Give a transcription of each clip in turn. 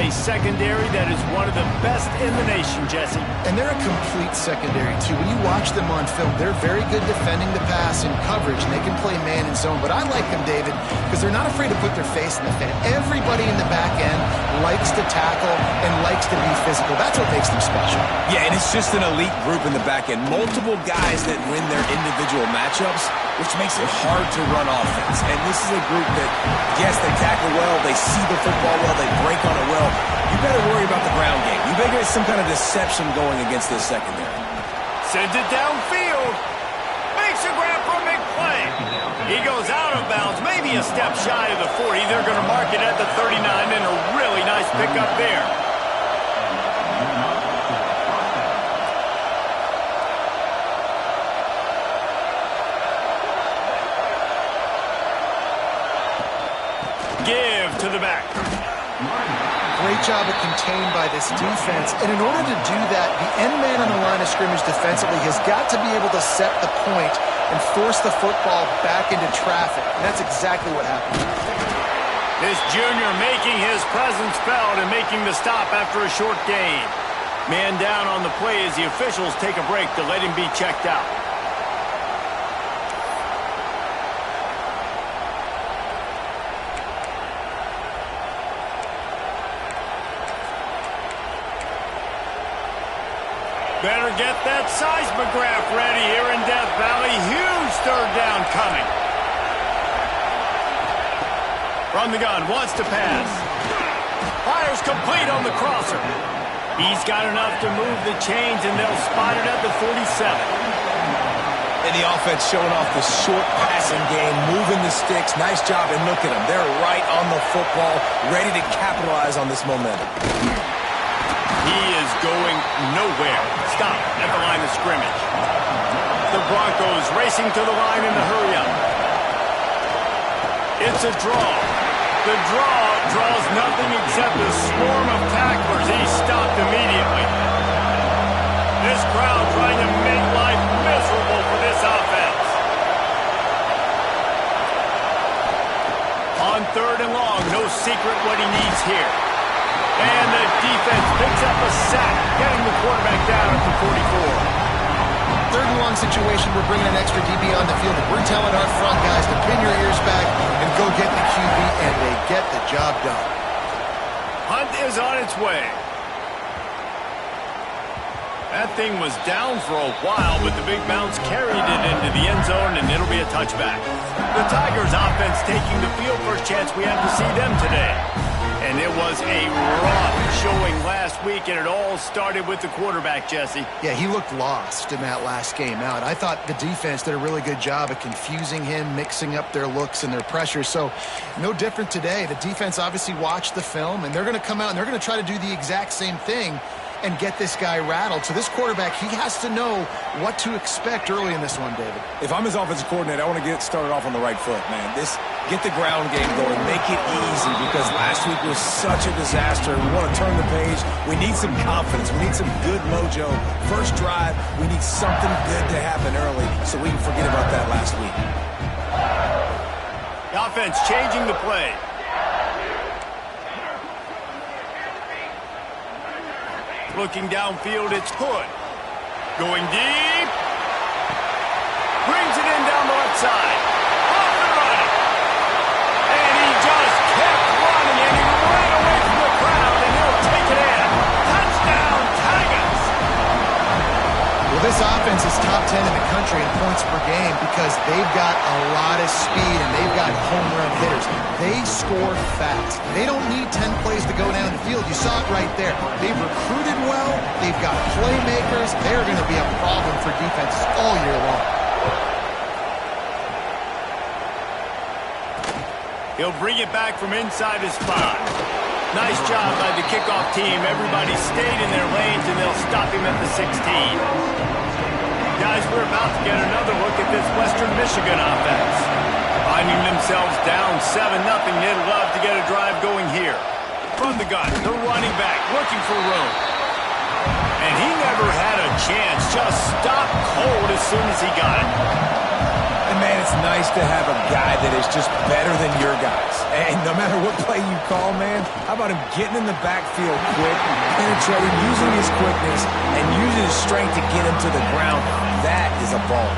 a secondary that is one of the best in the nation, Jesse. And they're a complete secondary, too. When you watch them on film, they're very good defending the pass and coverage, and they can play man and zone. But I like them, David, because they're not afraid to put their face in the fan. Everybody in the back end likes to tackle and likes to be physical. That's what makes them special. Yeah, and it's just an elite group in the back end. Multiple guys that win their individual matchups, which makes it hard to run offense. And this is a group that, yes, they tackle well, they see the football well, they break on it well. You better worry about the ground game. You better get some kind of deception going against this secondary. Sends it downfield. Makes a grab for a big play. He goes out of bounds, maybe a step shy of the 40. They're going to mark it at the 39, and a really nice pickup there. Give to the back. Great job of contained by this defense. And in order to do that, the end man on the line of scrimmage defensively has got to be able to set the point and force the football back into traffic. And that's exactly what happened. This junior making his presence felt and making the stop after a short gain. Man down on the play as the officials take a break to let him be checked out. Better get that seismograph ready here in Death Valley. Huge third down coming. From the gun, wants to pass. Fires complete on the crosser. He's got enough to move the chains, and they'll spot it at the 47. And the offense showing off the short passing game, moving the sticks. Nice job, and look at them. They're right on the football, ready to capitalize on this momentum. He is going nowhere. Stop at the line of scrimmage. The Broncos racing to the line in the hurry-up. It's a draw. The draw draws nothing except a swarm of tacklers. He's stopped immediately. This crowd trying to make life miserable for this offense. On third and long, no secret what he needs here. And the defense picks up a sack, getting the quarterback down at the 44. Third and long situation, we're bringing an extra DB on the field. We're telling our front guys to pin your ears back and go get the QB, and they get the job done. Hunt is on its way. That thing was down for a while, but the big bounce carried it into the end zone, and it'll be a touchback. The Tigers offense taking the field. First chance we have to see them today. And it was a rough showing last week, and it all started with the quarterback, Jesse. Yeah, he looked lost in that last game out. I thought the defense did a really good job of confusing him, mixing up their looks and their pressure. So no different today. The defense obviously watched the film, and they're going to come out and they're going to try to do the exact same thing and get this guy rattled. So this quarterback, he has to know what to expect early in this one, David. If I'm his offensive coordinator, I want to get started off on the right foot, man. Get the ground game going, make it easy, because last week was such a disaster. We want to turn the page. We need some confidence. We need some good mojo. First drive, we need something good to happen early so we can forget about that last week. The offense changing the play. Looking downfield, it's Hood. Going deep. Brings it in down the left side. Off and running. And he just kept running, and he ran away from the crowd, and he'll take it in. Touchdown, Tigers! Well, this offense is top 10 in the country in points per game because they've got a lot of speed and they've got home run hitters. They score fast. They don't need 10 plays to go down the field. You saw it right there. They've recruited well. They've got playmakers. They're going to be a problem for defenses all year long. He'll bring it back from inside his 5. Nice job by the kickoff team. Everybody stayed in their lanes, and they'll stop him at the 16. Guys, we're about to get another look at this Western Michigan offense. Finding themselves down 7-0, they'd love to get a drive going here. From the gun, the running back looking for room. And he never had a chance, just stopped cold as soon as he got it. And, man, it's nice to have a guy that is just better than your guys. And no matter what play you call, man, how about him getting in the backfield quick, penetrating, using his quickness, and using his strength to get him to the ground? That is a ball.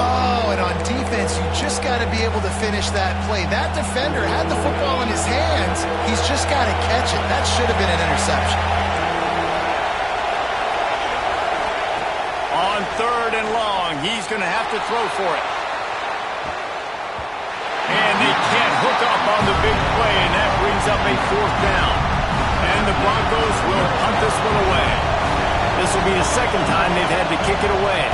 Oh, and on defense, you just got to be able to finish that play. That defender had the football in his hands. He's just got to catch it. That should have been an interception. On 3rd and long, he's going to have to throw for it. And they can't hook up on the big play, and that brings up a 4th down. And the Broncos will punt this one away. This will be the 2nd time they've had to kick it away.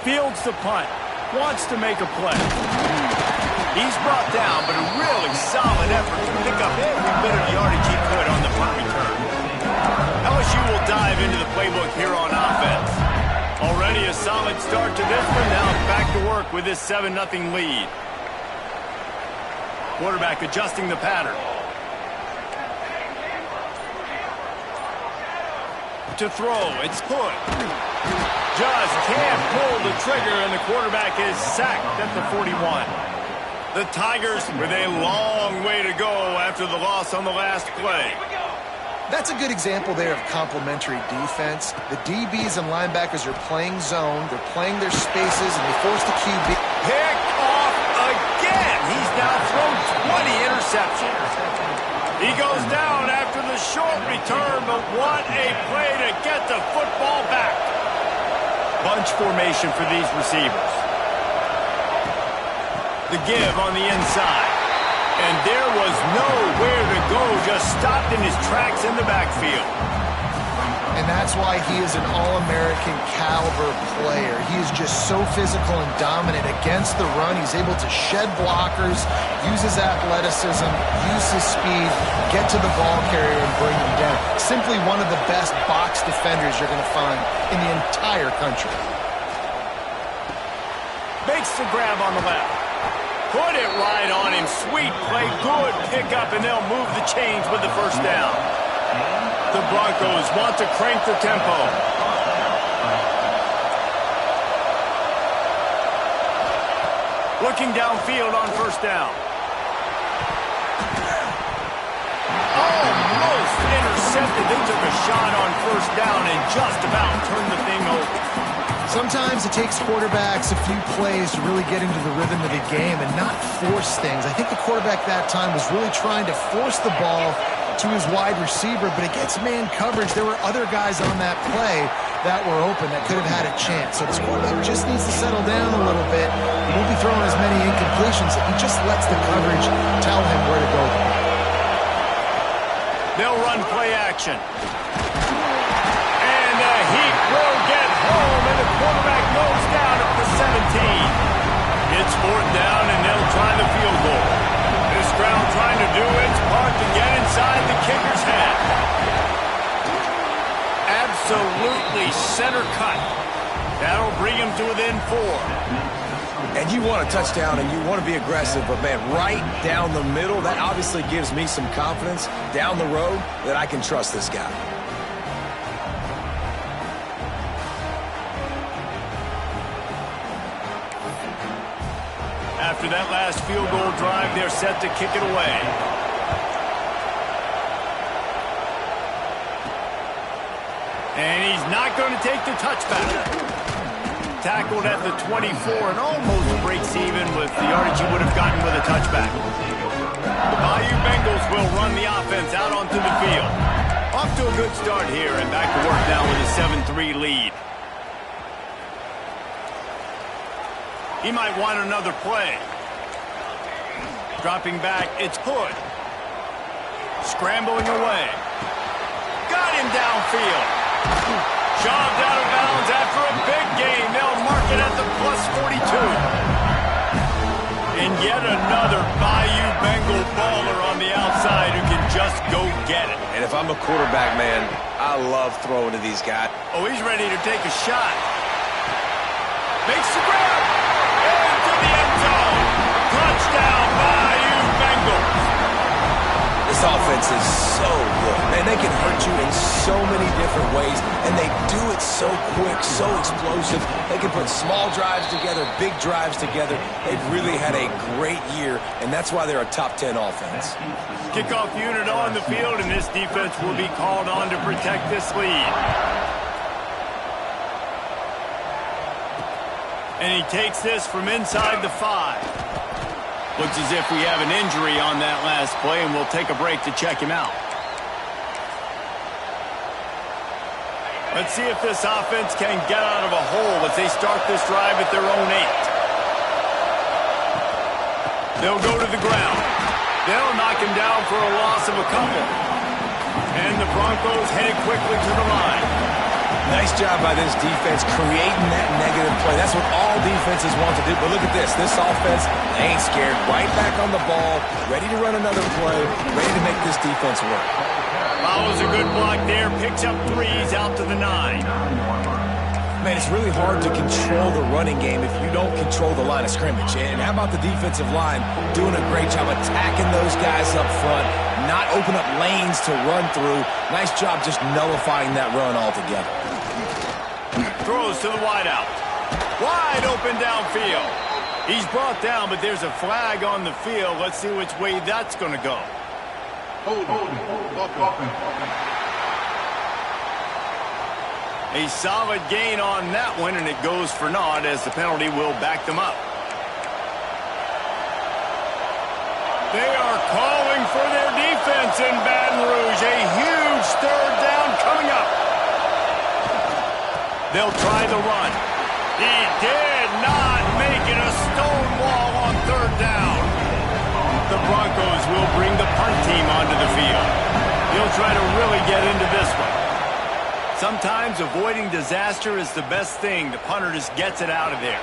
Fields the punt. Wants to make a play. He's brought down, but a really solid effort to pick up every bit of yardage he could on the punt return. LSU will dive into the playbook here on offense. Already a solid start to this one. Now back to work with this 7-0 lead. Quarterback adjusting the pattern. To throw, it's Hood. Just can't pull the trigger, and the quarterback is sacked at the 41. The Tigers with a long way to go after the loss on the last play. That's a good example there of complementary defense. The DBs and linebackers are playing zone, they're playing their spaces, and they force the QB. Picked off again. He's now thrown 20 interceptions. He goes down after the short return, but what a play to get the football back. Bunch formation for these receivers. The give on the inside. And there was nowhere to go, just stopped in his tracks in the backfield. And that's why he is an All-American caliber player. He is just so physical and dominant against the run. He's able to shed blockers, use his athleticism, use his speed, get to the ball carrier and bring him down. Simply one of the best box defenders you're going to find in the entire country. Makes the grab on the left. Put it right on him. Sweet play. Good pickup, and they'll move the chains with the 1st down. The Broncos want to crank the tempo. Looking downfield on 1st down. Almost intercepted. They took a shot on 1st down and just about turned the thing over. Sometimes it takes quarterbacks a few plays to really get into the rhythm of the game and not force things. I think the quarterback that time was really trying to force the ball to his wide receiver, but against man coverage, there were other guys on that play that were open that could have had a chance. So this quarterback just needs to settle down a little bit. He won't be throwing as many incompletions. He just lets the coverage tell him where to go. They'll run play action. And the heat will get home, and the quarterback goes down at the 17. It's 4th down, and they'll try the field goal. This ground trying to do its part to get inside the kicker's head. Absolutely center cut. That'll bring him to within 4. And you want a touchdown and you want to be aggressive, but, man, right down the middle, that obviously gives me some confidence down the road that I can trust this guy. After that last field goal drive, they're set to kick it away. And he's not going to take the touchback. Tackled at the 24 and almost breaks even with the yardage he would have gotten with a touchback. The Bayou Bengals will run the offense out onto the field. Off to a good start here and back to work now with a 7-3 lead. He might want another play. Dropping back, it's Hood. Scrambling away. Got him downfield. Shoved out of bounds after a big game. They'll mark it at the +42. And yet another Bayou Bengal baller on the outside who can just go get it. And if I'm a quarterback, man, I love throwing to these guys. Oh, he's ready to take a shot. Makes the grab. Into the end zone. Touchdown, Bayou Bengals. This offense is so good. Man, they can hurt you in so many different ways, and they do it so quick, so explosive. They can put small drives together, big drives together. They've really had a great year, and that's why they're a top 10 offense. Kickoff unit on the field, and this defense will be called on to protect this lead. And he takes this from inside the 5. Looks as if we have an injury on that last play, and we'll take a break to check him out. Let's see if this offense can get out of a hole as they start this drive at their own 8. They'll go to the ground. They'll knock him down for a loss of a couple. And the Broncos headed quickly to the line. Nice job by this defense creating that negative play. That's what all defenses want to do. But look at this. This offense, they ain't scared. Right back on the ball, ready to run another play, ready to make this defense work. Follows a good block there. Picks up 3s out to the 9. Man, it's really hard to control the running game if you don't control the line of scrimmage. And how about the defensive line doing a great job attacking those guys up front, not open up lanes to run through. Nice job just nullifying that run altogether. Throws to the wideout. Wide open downfield. He's brought down, but there's a flag on the field. Let's see which way that's going to go. Hold. A solid gain on that one, and it goes for naught as the penalty will back them up. They are calling for their defense in Baton Rouge. A huge 3rd down coming up. They'll try the run. He did not make it a stone wall on 3rd down. The Broncos will bring the punt team onto the field. He'll try to really get into this one. Sometimes avoiding disaster is the best thing. The punter just gets it out of there.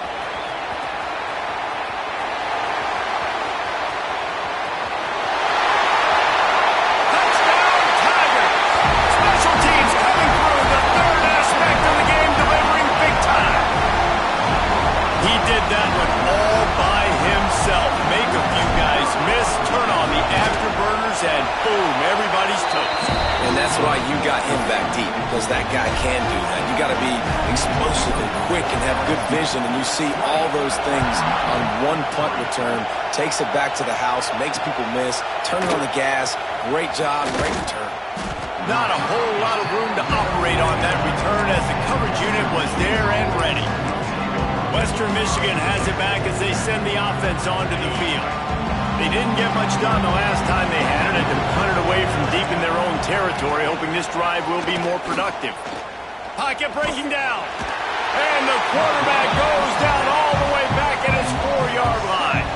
Touchdown, Tigers! Special teams coming through the 3rd aspect of the game, delivering big time. He did that one all by himself. Make a few guys miss, turn on the afterburners, and boom, everybody's toast. And that's why you got him back deep, because that guy can do that. You got to be explosive and quick and have good vision, and you see all those things on one punt return. Takes it back to the house, makes people miss, turning on the gas. Great job, great return. Not a whole lot of room to operate on that return as the coverage unit was there and ready. Western Michigan has it back as they send the offense onto the field. They didn't get much done the last time they had it, and to punt it away from deep in their own territory, hoping this drive will be more productive. Pocket breaking down. And the quarterback goes down all the way back at his 4-yard line.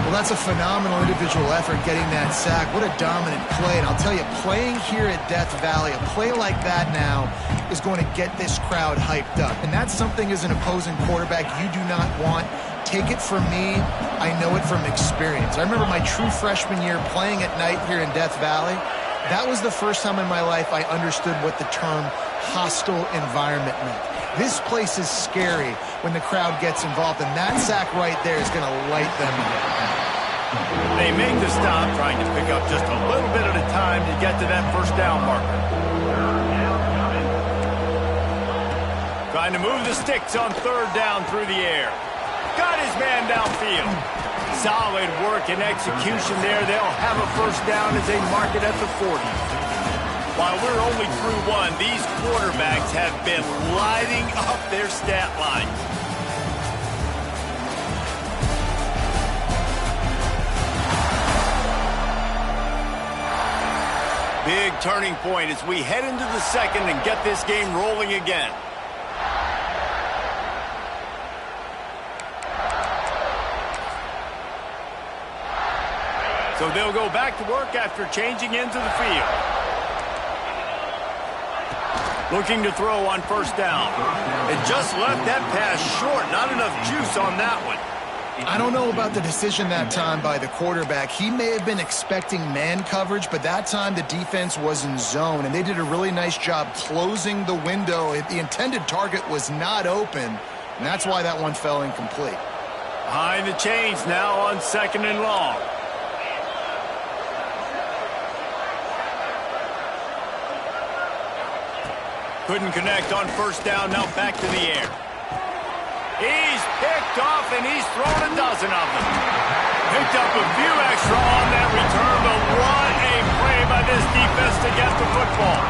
Well, that's a phenomenal individual effort getting that sack. What a dominant play. And I'll tell you, playing here at Death Valley, a play like that now is going to get this crowd hyped up. And that's something as an opposing quarterback you do not want. Take it from me, I know it from experience. I remember my true freshman year playing at night here in Death Valley. That was the first time in my life I understood what the term hostile environment meant. This place is scary when the crowd gets involved, and that sack right there is going to light them up. They make the stop, trying to pick up just a little bit at a time to get to that 1st down marker. Trying to move the sticks on 3rd down through the air. Got his man downfield. Solid work and execution there. They'll have a 1st down as they mark it at the 40. While we're only through 1, these quarterbacks have been lighting up their stat line. Big turning point as we head into the 2nd and get this game rolling again. So they'll go back to work after changing into the field. Looking to throw on 1st down. It just left that pass short. Not enough juice on that one. I don't know about the decision that time by the quarterback. He may have been expecting man coverage, but that time the defense was in zone, and they did a really nice job closing the window. The intended target was not open, and that's why that one fell incomplete. Behind the chains now on 2nd and long. Couldn't connect on first down. Now back to the air. He's picked off, and he's thrown a dozen of them. Picked up a few extra on that return, but what a play by this defense to get the football.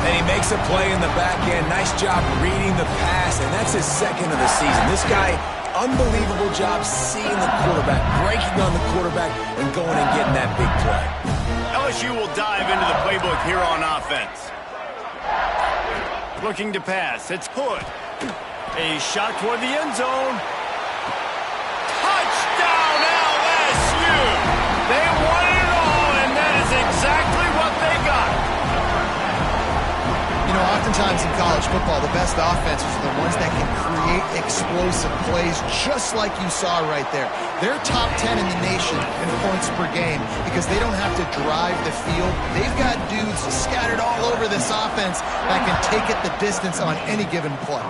And he makes a play in the back end. Nice job reading the pass, and that's his second of the season. This guy, unbelievable job seeing the quarterback, breaking on the quarterback, and going and getting that big play. LSU will dive into the playbook here on offense. Looking to pass. It's Hood. A shot toward the end zone. Touchdown, LSU! They won it all, and that is exactly what they got. You know, oftentimes in college football, the best offenses are the ones that can create explosive plays, just like you saw right there. They're top 10 in the nation in points per game because they don't have to drive the field. They've got dudes scattered all over this offense that can take it the distance on any given play.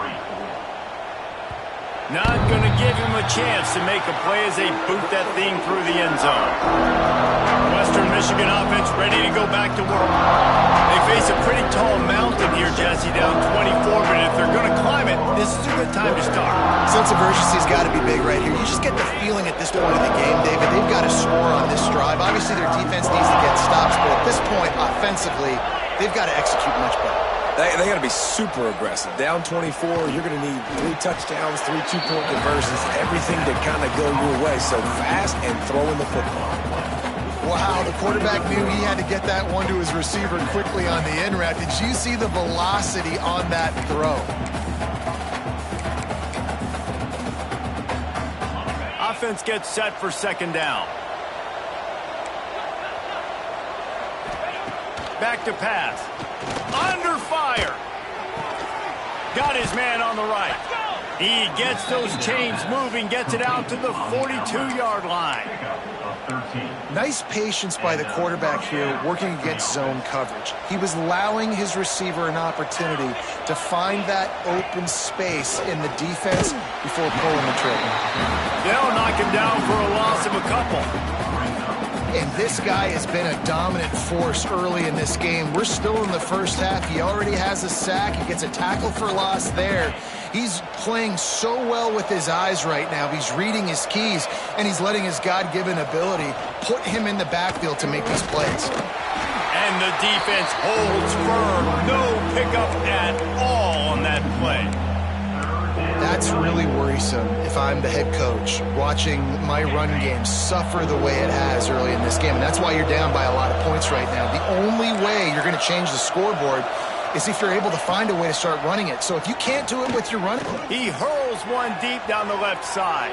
Not going to give him a chance to make a play as they boot that thing through the end zone. Western Michigan offense ready to go back to work. They face a pretty tall mountain here, Jesse, down 24, but if they're going to climb it, this is a good time to start. Sense of urgency's got to be big right here. You just get the feeling at this point in the game, David, they've got to score on this drive. Obviously, their defense needs to get stops, but at this point, offensively, they've got to execute much better. They got to be super aggressive. Down 24, you're going to need 3 touchdowns, 3 two-point conversions, everything to kind of go your way. So fast and throwing the football. Wow, the quarterback knew he had to get that one to his receiver quickly on the in route. Did you see the velocity on that throw? Offense gets set for second down. Back to pass. Under fire. Got his man on the right. He gets those chains moving, gets it out to the 42-yard line. Nice patience by the quarterback here working against zone coverage. He was allowing his receiver an opportunity to find that open space in the defense before pulling the trigger. They'll knock him down for a loss of a couple. And this guy has been a dominant force early in this game. We're still in the first half. He already has a sack. He gets a tackle for loss there. He's playing so well with his eyes right now. He's reading his keys, and he's letting his God-given ability put him in the backfield to make these plays. And the defense holds firm. No pickup at all on that play. That's really worrisome if I'm the head coach watching my run game suffer the way it has early in this game. And that's why you're down by a lot of points right now. The only way you're going to change the scoreboard is if you're able to find a way to start running it. So if you can't do it with your run... He hurls one deep down the left side.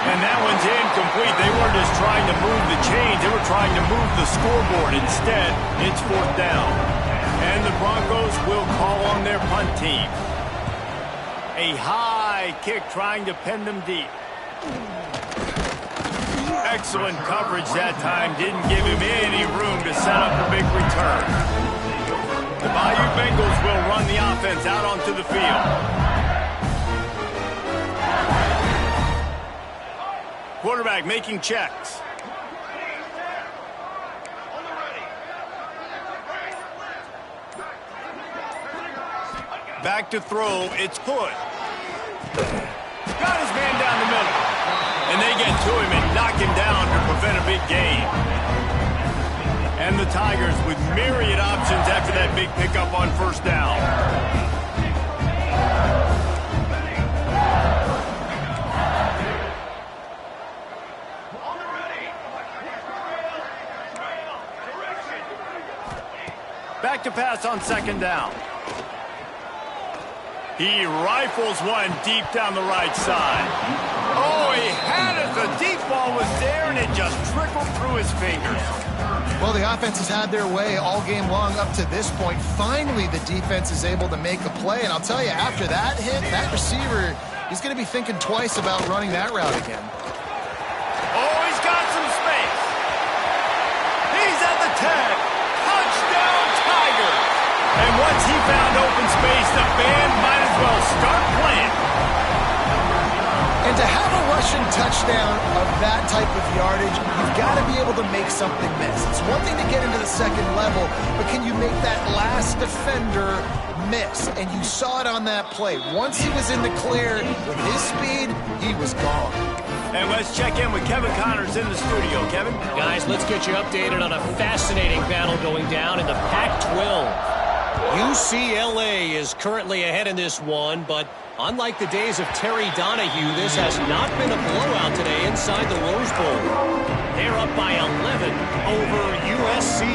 And that one's incomplete. They weren't just trying to move the chains. They were trying to move the scoreboard. Instead, it's fourth down. And the Broncos will call on their punt team. A high kick trying to pin them deep. Excellent coverage that time. Didn't give him any room to set up a big return. The Bayou Bengals will run the offense out onto the field. Quarterback making checks. Back to throw, it's Hood. Got his man down the middle. And they get to him and knock him down to prevent a big gain. And the Tigers with myriad options after that big pickup on first down. Back to pass on second down. He rifles one deep down the right side. Oh, he had it. The deep ball was there, and it just trickled through his fingers. Well, the offense has had their way all game long up to this point. Finally, the defense is able to make a play. And I'll tell you, after that hit, that receiver, he's going to be thinking twice about running that route again. Oh, he's got some space. He's at the 10. Touchdown, Tigers. And once he found open space, the band might as well start playing. And to have a rush rushing touchdown of that type of yardage, you've got to be able to make something miss. It's one thing to get into the second level, but can you make that last defender miss? And you saw it on that play. Once he was in the clear with his speed, he was gone. And let's check in with Kevin Connors in the studio. Kevin? Guys, let's get you updated on a fascinating battle going down in the Pac-12. UCLA is currently ahead in this one, but unlike the days of Terry Donahue, this has not been a blowout today inside the Rose Bowl. They're up by 11 over USC.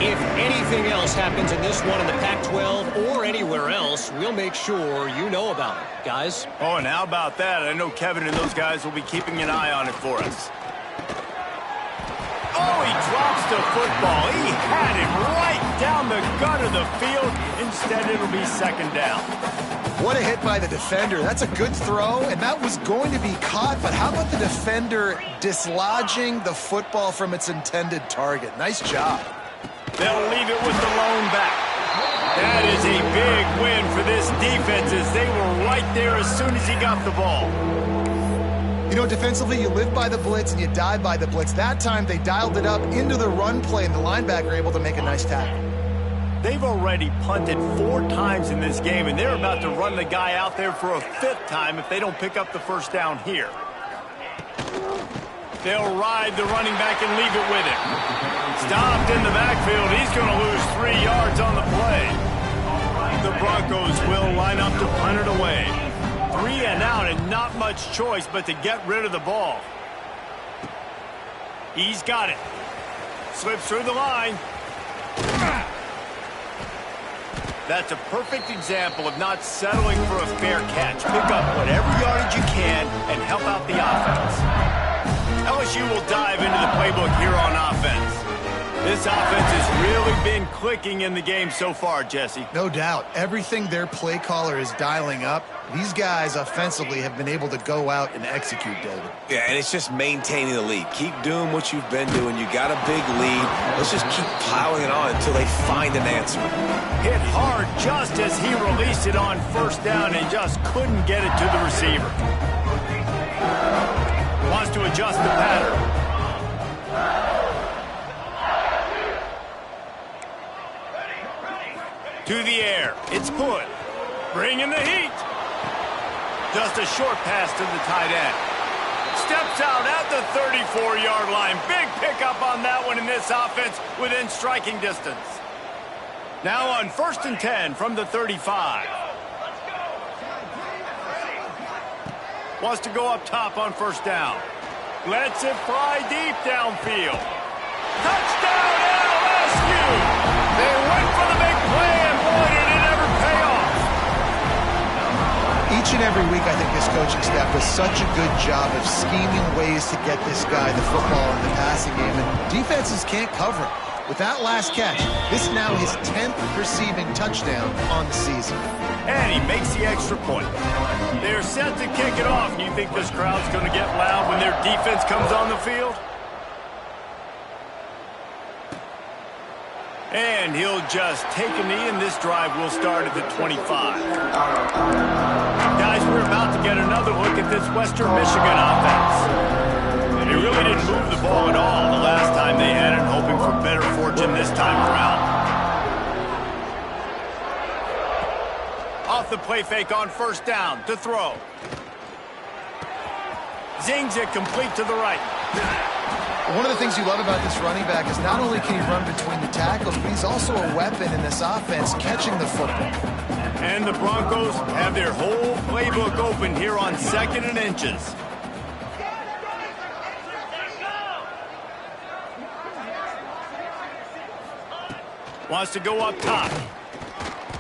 If anything else happens in this one in the Pac-12 or anywhere else, we'll make sure you know about it, guys. Oh, and how about that? I know Kevin and those guys will be keeping an eye on it for us. Oh, he drops the football. He had it right down the gut of the field. Instead, it'll be second down. What a hit by the defender. That's a good throw, and that was going to be caught, but how about the defender dislodging the football from its intended target? Nice job. They'll leave it with the lone back. That is a big win for this defense as they were right there as soon as he got the ball. You know, defensively, you live by the blitz and you die by the blitz. That time, they dialed it up into the run play, and the linebacker able to make a nice tackle. They've already punted 4 times in this game, and they're about to run the guy out there for a 5th time if they don't pick up the first down here. They'll ride the running back and leave it with him. Stopped in the backfield. He's going to lose 3 yards on the play. The Broncos will line up to punt it away. 3 and out, and not much choice but to get rid of the ball. He's got it. Slips through the line. That's a perfect example of not settling for a fair catch. Pick up whatever yardage you can and help out the offense. LSU will dive into the playbook here on offense. This offense has really been clicking in the game so far, Jesse. No doubt. Everything their play caller is dialing up, these guys offensively have been able to go out and execute, David. Yeah, and it's just maintaining the lead. Keep doing what you've been doing. You got a big lead. Let's just keep piling it on until they find an answer. Hit hard just as he released it on first down and just couldn't get it to the receiver. Wants to adjust the pattern. To the air. It's put. Bringing the heat. Just a short pass to the tight end. Steps out at the 34-yard line. Big pickup on that one in this offense within striking distance. Now on 1st and 10 from the 35. Wants to go up top on first down. Lets it fly deep downfield. Touchdown LSU! They went for the big play, and boy, did it ever pay off. Each and every week, I think this coaching staff does such a good job of scheming ways to get this guy the football in the passing game, and defenses can't cover it. With that last catch, this is now his 10th receiving touchdown on the season. And he makes the extra point. They're set to kick it off. You think this crowd's going to get loud when their defense comes on the field? And he'll just take a knee, and this drive will start at the 25. Guys, we're about to get another look at this Western Michigan offense. They really didn't move the ball at all the last time they had it, hoping for better fortune this time around. Off the play fake on first down to throw. Zings it complete to the right. One of the things you love about this running back is not only can he run between the tackles, but he's also a weapon in this offense catching the football. And the Broncos have their whole playbook open here on 2nd and inches. Wants to go up top.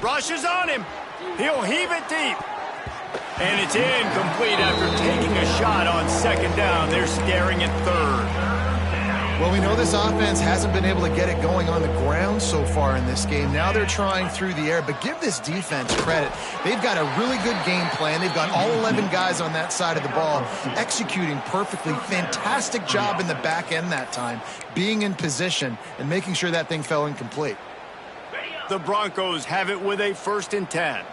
Rushes on him. He'll heave it deep. And it's incomplete after taking a shot on 2nd down. They're staring at 3rd. Well, we know this offense hasn't been able to get it going on the ground so far in this game. Now they're trying through the air, but give this defense credit. They've got a really good game plan. They've got all 11 guys on that side of the ball executing perfectly. Fantastic job in the back end that time, being in position and making sure that thing fell incomplete. The Broncos have it with a 1st and 10.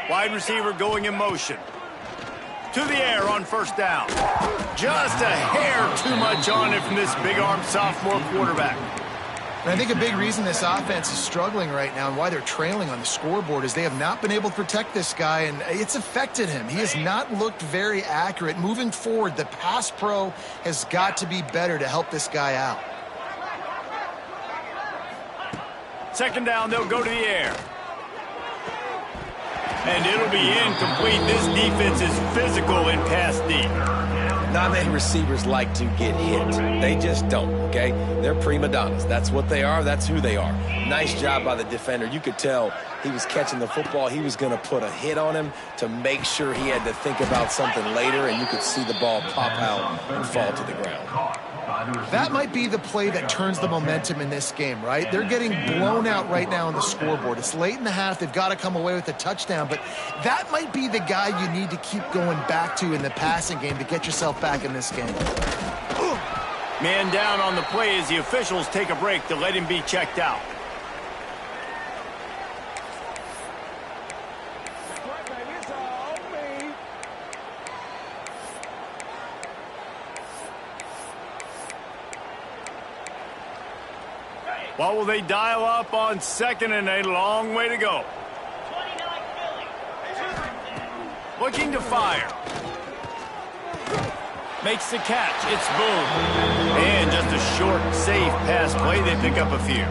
Wide receiver going in motion. To the air on first down. Just a hair too much on it from this big-armed sophomore quarterback. And I think a big reason this offense is struggling right now and why they're trailing on the scoreboard is they have not been able to protect this guy, and it's affected him. He has not looked very accurate. Moving forward, the pass pro has got to be better to help this guy out. Second down, they'll go to the air. And it'll be incomplete. This defense is physical in pass deep. Not many receivers like to get hit. They just don't, okay? They're prima donnas. That's what they are. That's who they are. Nice job by the defender. You could tell he was catching the football. He was going to put a hit on him to make sure he had to think about something later, and you could see the ball pop out and fall to the ground. That might be the play that turns the momentum in this game, right? They're getting blown out right now on the scoreboard. It's late in the half. They've got to come away with a touchdown, but that might be the guy you need to keep going back to in the passing game to get yourself back in this game. Man down on the play as the officials take a break to let him be checked out. What will they dial up on second and a long way to go? Looking to fire. Makes the catch. It's boom. And just a short, safe pass play. They pick up a few.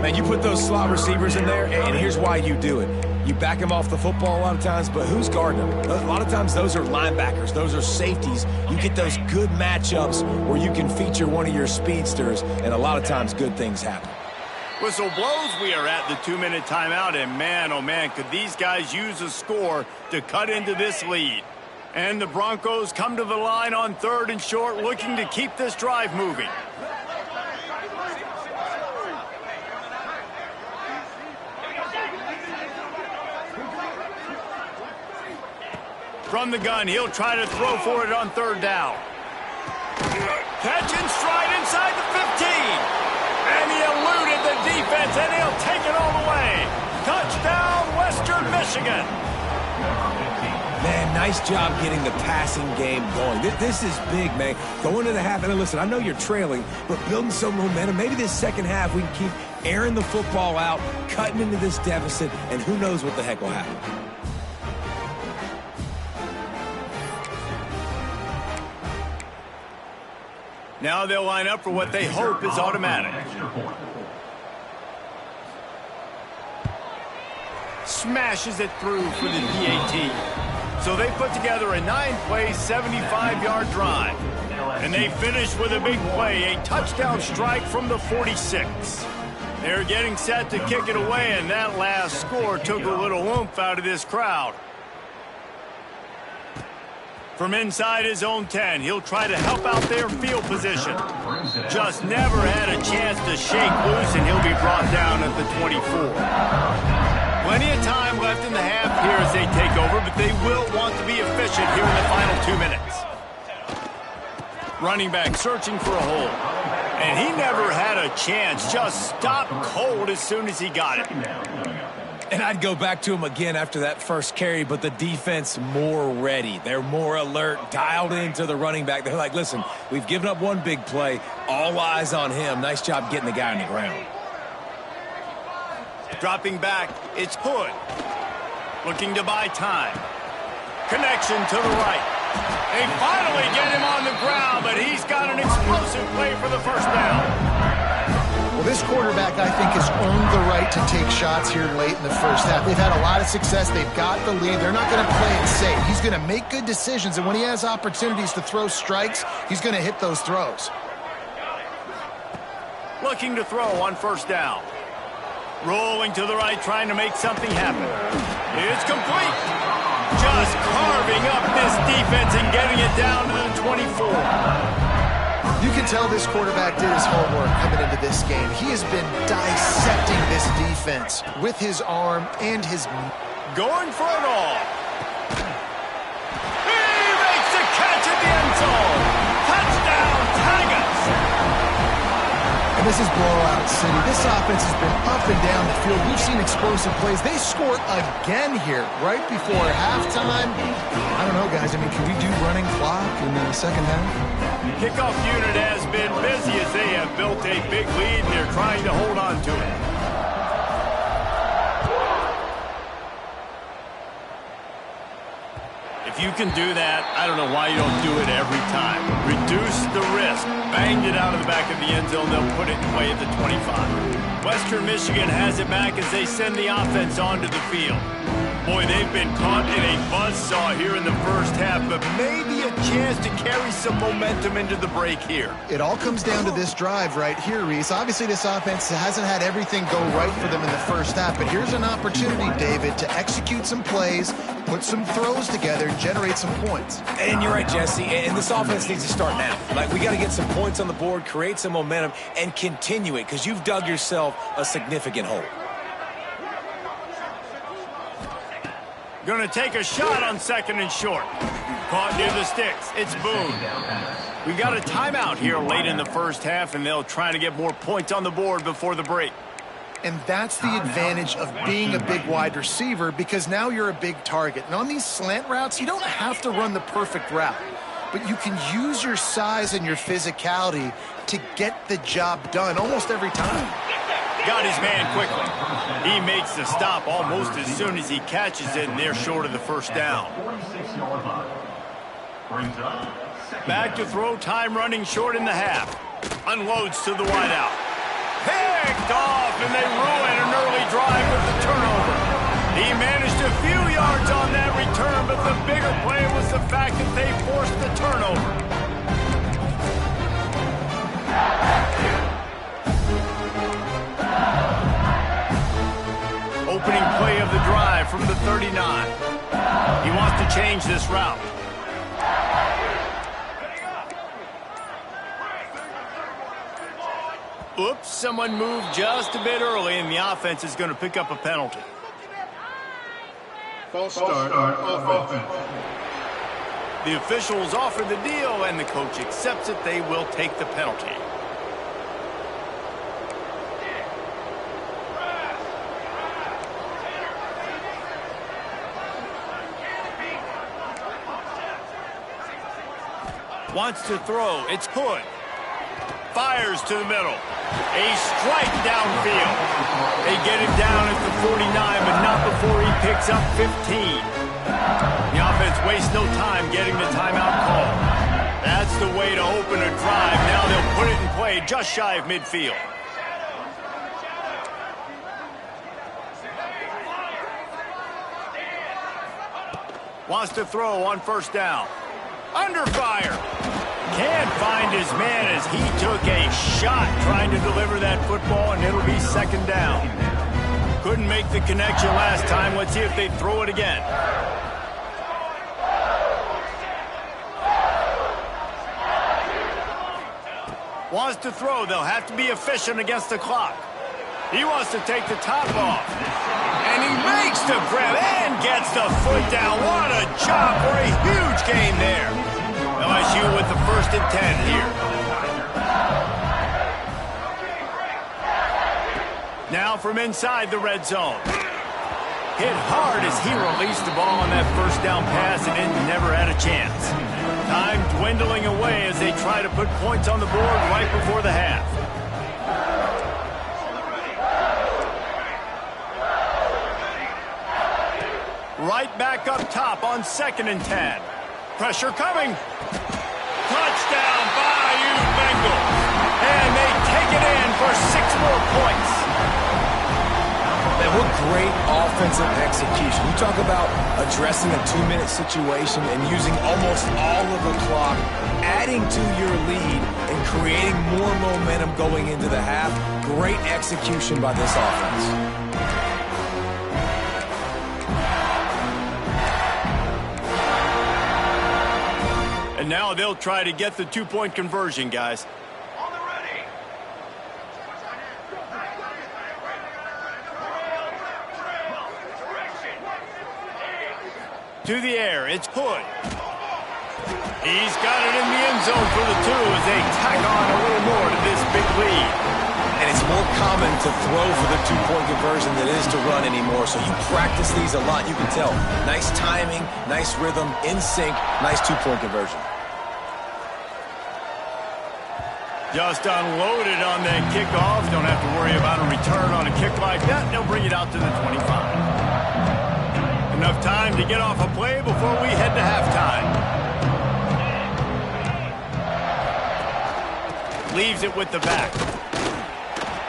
Man, you put those slot receivers in there, and here's why you do it. You back them off the football a lot of times, but who's guarding them? A lot of times those are linebackers. Those are safeties. You get those good matchups where you can feature one of your speedsters, and a lot of times good things happen. Whistle blows. We are at the 2-minute timeout, and man, oh man, could these guys use a score to cut into this lead. And the Broncos come to the line on third and short, looking to keep this drive moving. From the gun, he'll try to throw for it on third down. Catch and stride inside the 15. And he eluded the defense, and he'll take it all the way. Touchdown, Western Michigan. Man, nice job getting the passing game going. This is big, man. Going to the half, and listen, I know you're trailing, but building some momentum. Maybe this second half we can keep airing the football out, cutting into this deficit, and who knows what the heck will happen. Now they'll line up for what they hope is automatic. Smashes it through for the PAT. So they put together a 9-play, 75-yard drive. And they finish with a big play, a touchdown strike from the 46. They're getting set to kick it away, and that last score took a little oomph out of this crowd. From inside his own 10, he'll try to help out their field position. Just never had a chance to shake loose, and he'll be brought down at the 24. Plenty of time left in the half here as they take over, but they will want to be efficient here in the final 2 minutes. Running back searching for a hole. And he never had a chance, just stopped cold as soon as he got it. And I'd go back to him again after that first carry, but the defense more ready. They're more alert, dialed into the running back. They're like, listen, we've given up one big play. All eyes on him. Nice job getting the guy on the ground. Dropping back, it's Hood. Looking to buy time. Connection to the right. They finally get him on the ground, but he's got an explosive play for the first down. Well, this quarterback, I think, has earned the right to take shots here late in the first half. They've had a lot of success. They've got the lead. They're not going to play it safe. He's going to make good decisions, and when he has opportunities to throw strikes, he's going to hit those throws. Looking to throw on first down. Rolling to the right, trying to make something happen. It's complete. Just carving up this defense and getting it down to the 24. You can tell this quarterback did his homework coming into this game. He has been dissecting this defense with his arm and his... Going for it all. He makes the catch at the end zone. Touchdown, Tigers. And this is blowout city. This offense has been up and down the field. We've seen explosive plays. They scored again here right before halftime. I don't know, guys. I mean, can we do running clock in the second half? Kickoff unit has been busy as they have built a big lead, and they're trying to hold on to it. If you can do that, I don't know why you don't do it every time. Reduce the risk. Banged it out of the back of the end zone. They'll put it away at the 25. Western Michigan has it back as they send the offense onto the field. Boy, they've been caught in a buzzsaw here in the first half, but maybe a chance to carry some momentum into the break here. It all comes down to this drive right here, Reese. Obviously, this offense hasn't had everything go right for them in the first half, but here's an opportunity, David, to execute some plays, put some throws together, and generate some points. And you're right, Jesse, and this offense needs to start now. Like, we got to get some points on the board, create some momentum, and continue it, because you've dug yourself a significant hole. Going to take a shot on second and short. Caught near the sticks. It's Boone. We got a timeout here late in the first half, and they'll try to get more points on the board before the break. And that's the advantage of being a big wide receiver, because now you're a big target. And on these slant routes, you don't have to run the perfect route, but you can use your size and your physicality to get the job done almost every time. Got his man quickly. He makes the stop almost as soon as he catches it, and they're short of the first down. Back to throw, time running short in the half. Unloads to the wideout. Picked off, and they ruin an early drive with the turnover. He managed a few yards on that return, but the bigger play was the fact that they forced the turnover. Opening play of the drive from the 39. He wants to change this route. Oops, someone moved just a bit early, and the offense is going to pick up a penalty. False start offense. The officials offer the deal, and the coach accepts it. They will take the penalty. Wants to throw. It's Hood. Fires to the middle. A strike downfield. They get him down at the 49, but not before he picks up 15. The offense wastes no time getting the timeout call. That's the way to open a drive. Now they'll put it in play just shy of midfield. Wants to throw on first down. Under fire. Can't find his man as he took a shot trying to deliver that football, and it'll be second down. Couldn't make the connection last time. Let's see if they throw it again. Wants to throw. They'll have to be efficient against the clock. He wants to take the top off. And he makes the grab and gets the foot down. What a job for a huge gain there. LSU with the 1st and 10 here. Now from inside the red zone. Hit hard as he released the ball on that first down pass and it never had a chance. Time dwindling away as they try to put points on the board right before the half. Right back up top on 2nd and 10. Pressure coming. Touchdown, Bayou Bengals. And they take it in for 6 more points. Man, what great offensive execution. You talk about addressing a 2-minute situation and using almost all of the clock, adding to your lead and creating more momentum going into the half. Great execution by this offense. And now they'll try to get the 2-point conversion, guys. On the ready. To the air, it's Hood. He's got it in the end zone for the 2 as they tack on a little more to this big lead. And it's more common to throw for the two-point conversion than it is to run anymore. So you practice these a lot, you can tell. Nice timing, nice rhythm, in sync, nice two-point conversion. Just unloaded on that kickoff. Don't have to worry about a return on a kick like that. They'll bring it out to the 25. Enough time to get off a play before we head to halftime. Leaves it with the back.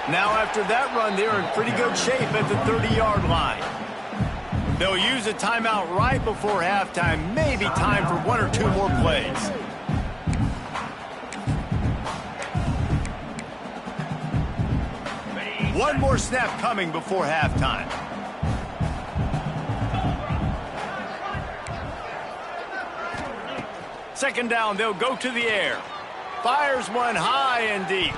Now after that run, they're in pretty good shape at the 30-yard line. They'll use a timeout right before halftime. Maybe time for one or two more plays. One more snap coming before halftime. Second down, they'll go to the air. Fires one high and deep.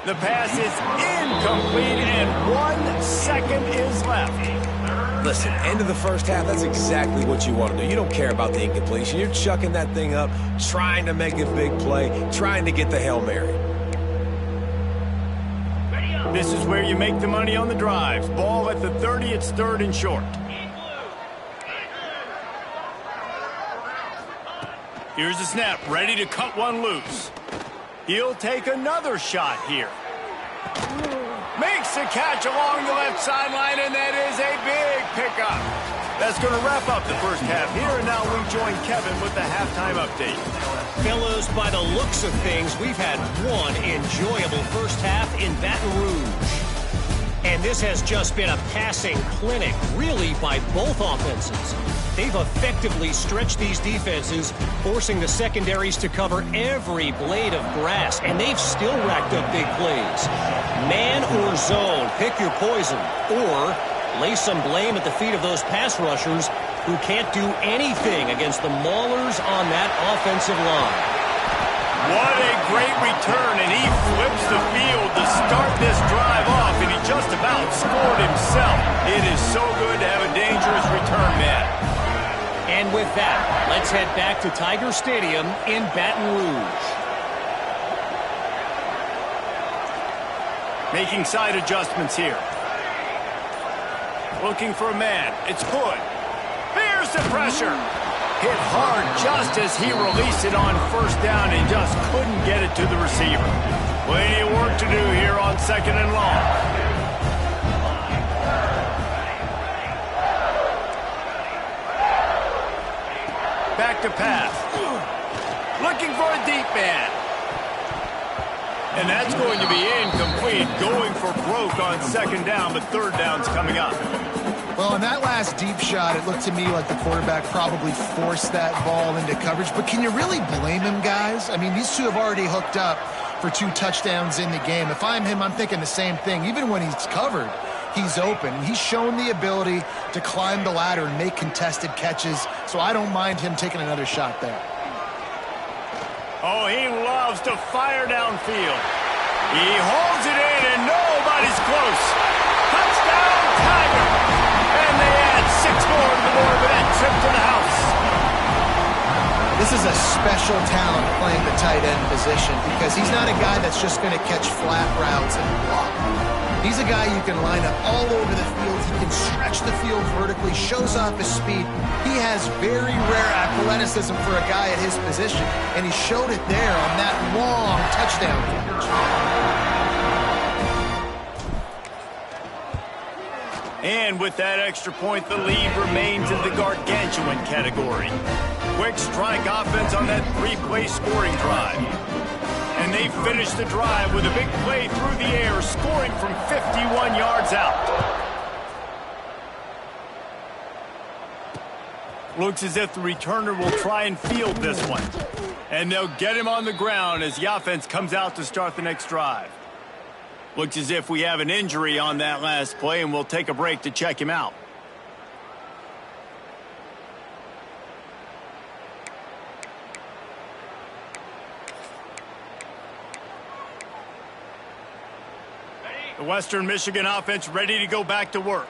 The pass is incomplete, and 1 second is left. Listen, end of the first half, that's exactly what you want to do. You don't care about the incompletion. You're chucking that thing up, trying to make a big play, trying to get the Hail Mary. This is where you make the money on the drives. Ball at the 30, it's third and short. Here's the snap, ready to cut one loose. He'll take another shot here. Makes the catch along the left sideline, and that is a big pickup. That's going to wrap up the first half here, and now we join Kevin with the halftime update. Fellas, by the looks of things, we've had one enjoyable first half in Baton Rouge. And this has just been a passing clinic, really, by both offenses. They've effectively stretched these defenses, forcing the secondaries to cover every blade of grass, and they've still racked up big plays. Man or zone, pick your poison, or lay some blame at the feet of those pass rushers who can't do anything against the maulers on that offensive line. What a great return, and he flips the field to start this drive off, and he just about scored himself. It is so good to have a dangerous return man. And with that, let's head back to Tiger Stadium in Baton Rouge. Making side adjustments here. Looking for a man. It's Hood. Here's the pressure. Hit hard just as he released it on first down and just couldn't get it to the receiver. Plenty of work to do here on second and long. Back to pass. Looking for a deep man. And that's going to be incomplete. Going for broke on second down, but third down's coming up. Well, in that last deep shot, it looked to me like the quarterback probably forced that ball into coverage. But can you really blame him, guys? I mean, these two have already hooked up for 2 touchdowns in the game. If I'm him, I'm thinking the same thing. Even when he's covered, he's open. He's shown the ability to climb the ladder and make contested catches, so I don't mind him taking another shot there. Oh, he loves to fire downfield. He holds it in, and nobody's close. Touchdown, Tiger! And they add 6 more to the board with that trip to the house. This is a special talent playing the tight end position because he's not a guy that's just going to catch flat routes and block. He's a guy you can line up all over the field. He can stretch the field vertically, shows off his speed. He has very rare athleticism for a guy at his position, and he showed it there on that long touchdown catch. And with that extra point, the lead remains in the gargantuan category. Quick strike offense on that 3-play scoring drive. And they finish the drive with a big play through the air, scoring from 51 yards out. Looks as if the returner will try and field this one. And they'll get him on the ground as the offense comes out to start the next drive. Looks as if we have an injury on that last play, and we'll take a break to check him out. The Western Michigan offense ready to go back to work.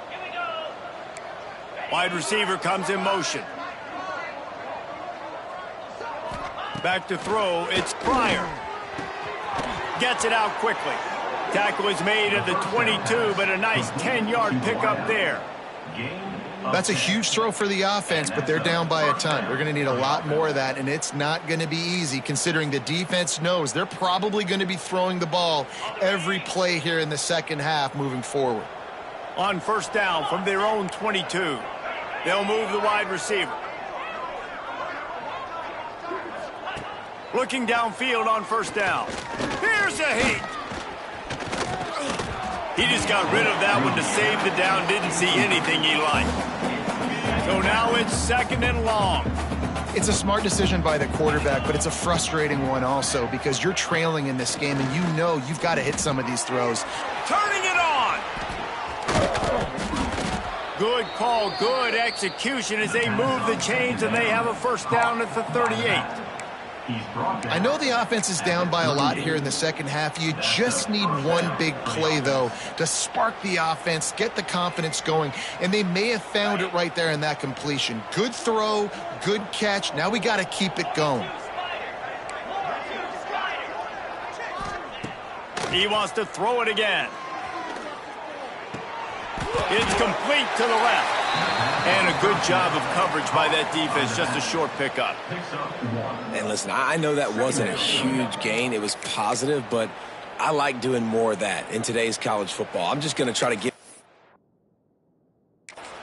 Here we go. Wide receiver comes in motion. Back to throw, it's Pryor. Gets it out quickly. Tackle is made at the 22, but a nice 10-yard pickup there. That's a huge throw for the offense, but they're down by a ton. They're going to need a lot more of that, and it's not going to be easy considering the defense knows they're probably going to be throwing the ball every play here in the second half moving forward. On first down from their own 22, they'll move the wide receiver. Looking downfield on first down. Here's a heat. He just got rid of that one to save the down. Didn't see anything he liked. So now it's second and long. It's a smart decision by the quarterback, but it's a frustrating one also because you're trailing in this game and you know you've got to hit some of these throws. Turning it on. Good call, good execution as they move the chains and they have a first down at the 38. I know the offense is down by a lot here in the second half. You just need one big play, though, to spark the offense, get the confidence going, and they may have found it right there in that completion. Good throw, good catch. Now we got to keep it going. He wants to throw it again. It's complete to the left. And a good job of coverage by that defense. Just a short pickup. And listen, I know that wasn't a huge gain. It was positive, but I like doing more of that in today's college football. I'm just going to try to give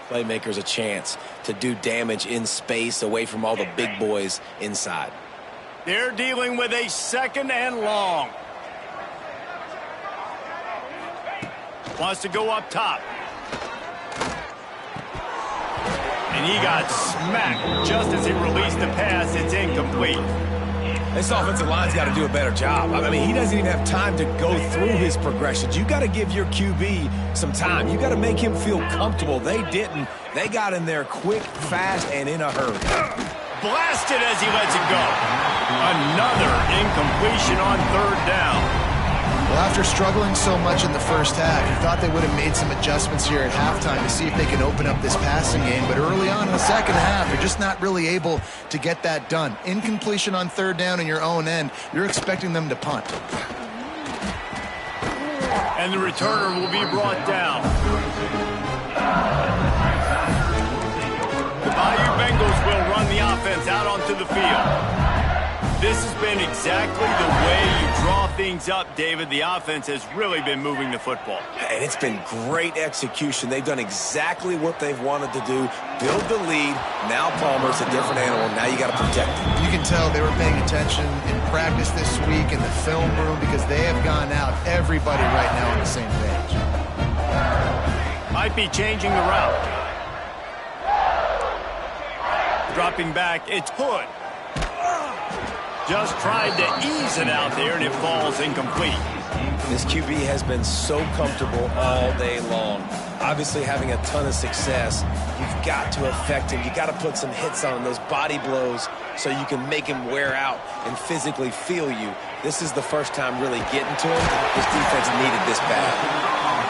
playmakers a chance to do damage in space away from all the big boys inside. They're dealing with a second and long. Wants to go up top. And he got smacked just as he released the pass. It's incomplete. This offensive line's got to do a better job. I mean, he doesn't even have time to go through his progressions. You got to give your QB some time. You got to make him feel comfortable. They didn't. They got in there quick, fast, and in a hurry. Blasted as he lets it go. Another incompletion on third down. Well, after struggling so much in the first half, you thought they would have made some adjustments here at halftime to see if they can open up this passing game. But early on in the second half, they're just not really able to get that done. Incompletion on third down in your own end, you're expecting them to punt. And the returner will be brought down. The Bayou Bengals will run the offense out onto the field. This has been exactly the way you draw things up, David. The offense has really been moving the football. And it's been great execution. They've done exactly what they've wanted to do. Build the lead. Now Palmer's a different animal. Now you got to protect him. You can tell they were paying attention in practice this week in the film room because they have gone out, everybody right now on the same page. Might be changing the route. Dropping back, it's Hood. Just tried to ease it out there, and it falls incomplete. This QB has been so comfortable all day long. Obviously having a ton of success. You've got to affect him. You got to put some hits on him, those body blows, so you can make him wear out and physically feel you. This is the first time really getting to him. This defense needed this bad.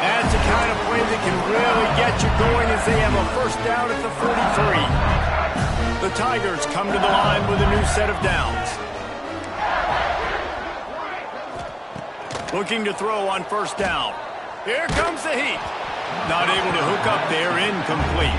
That's the kind of play that can really get you going as they have a first down at the 43. The Tigers come to the line with a new set of downs. Looking to throw on first down. Here comes the heat. Not able to hook up there, incomplete.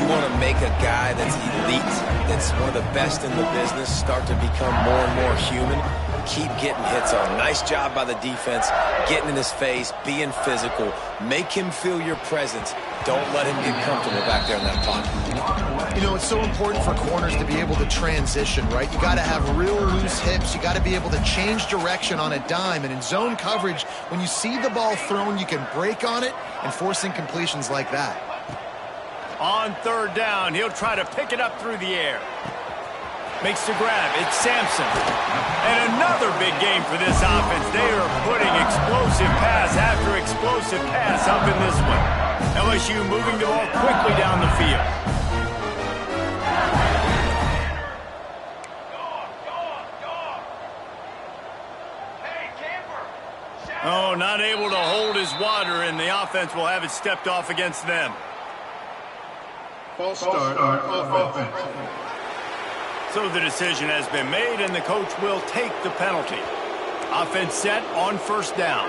You want to make a guy that's elite, that's one of the best in the business, start to become more and more human. Keep getting hits on. Nice job by the defense, getting in his face, being physical. Make him feel your presence. Don't let him get comfortable back there in that pocket. You know, it's so important for corners to be able to transition, right? You got to have real loose hips. You got to be able to change direction on a dime. And in zone coverage, when you see the ball thrown, you can break on it and force incompletions like that. On third down, he'll try to pick it up through the air. Makes the grab. It's Sampson. And another big game for this offense. They are putting explosive pass after explosive pass up in this one. LSU moving the ball quickly down the field. Oh, not able to hold his water, and the offense will have it stepped off against them. False start on offense. So the decision has been made, and the coach will take the penalty. Offense set on first down.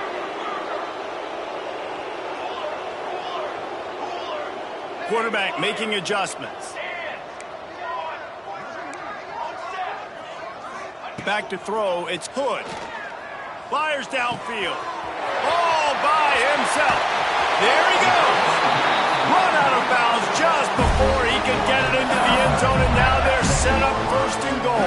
Quarterback making adjustments. Back to throw, it's Hood. Fires downfield. All by himself. There he goes. Run out of bounds just before he could get it into the end zone, and now they're set up first and goal.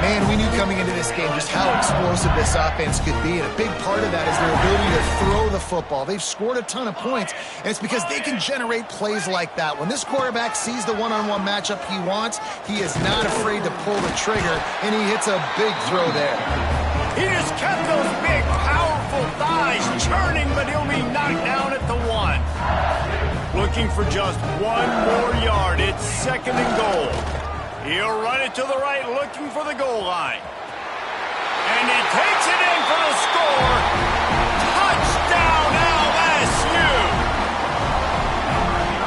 Man, we knew coming into this game just how explosive this offense could be, and a big part of that is their ability to throw the football. They've scored a ton of points, and it's because they can generate plays like that. When this quarterback sees the one-on-one matchup he wants, he is not afraid to pull the trigger, and he hits a big throw there. He just kept those big, powerful thighs churning, but he'll be knocked down at the 1. Looking for just 1 more yard. It's second and goal. He'll run it to the right, looking for the goal line. And he takes it in for the score. Touchdown, LSU!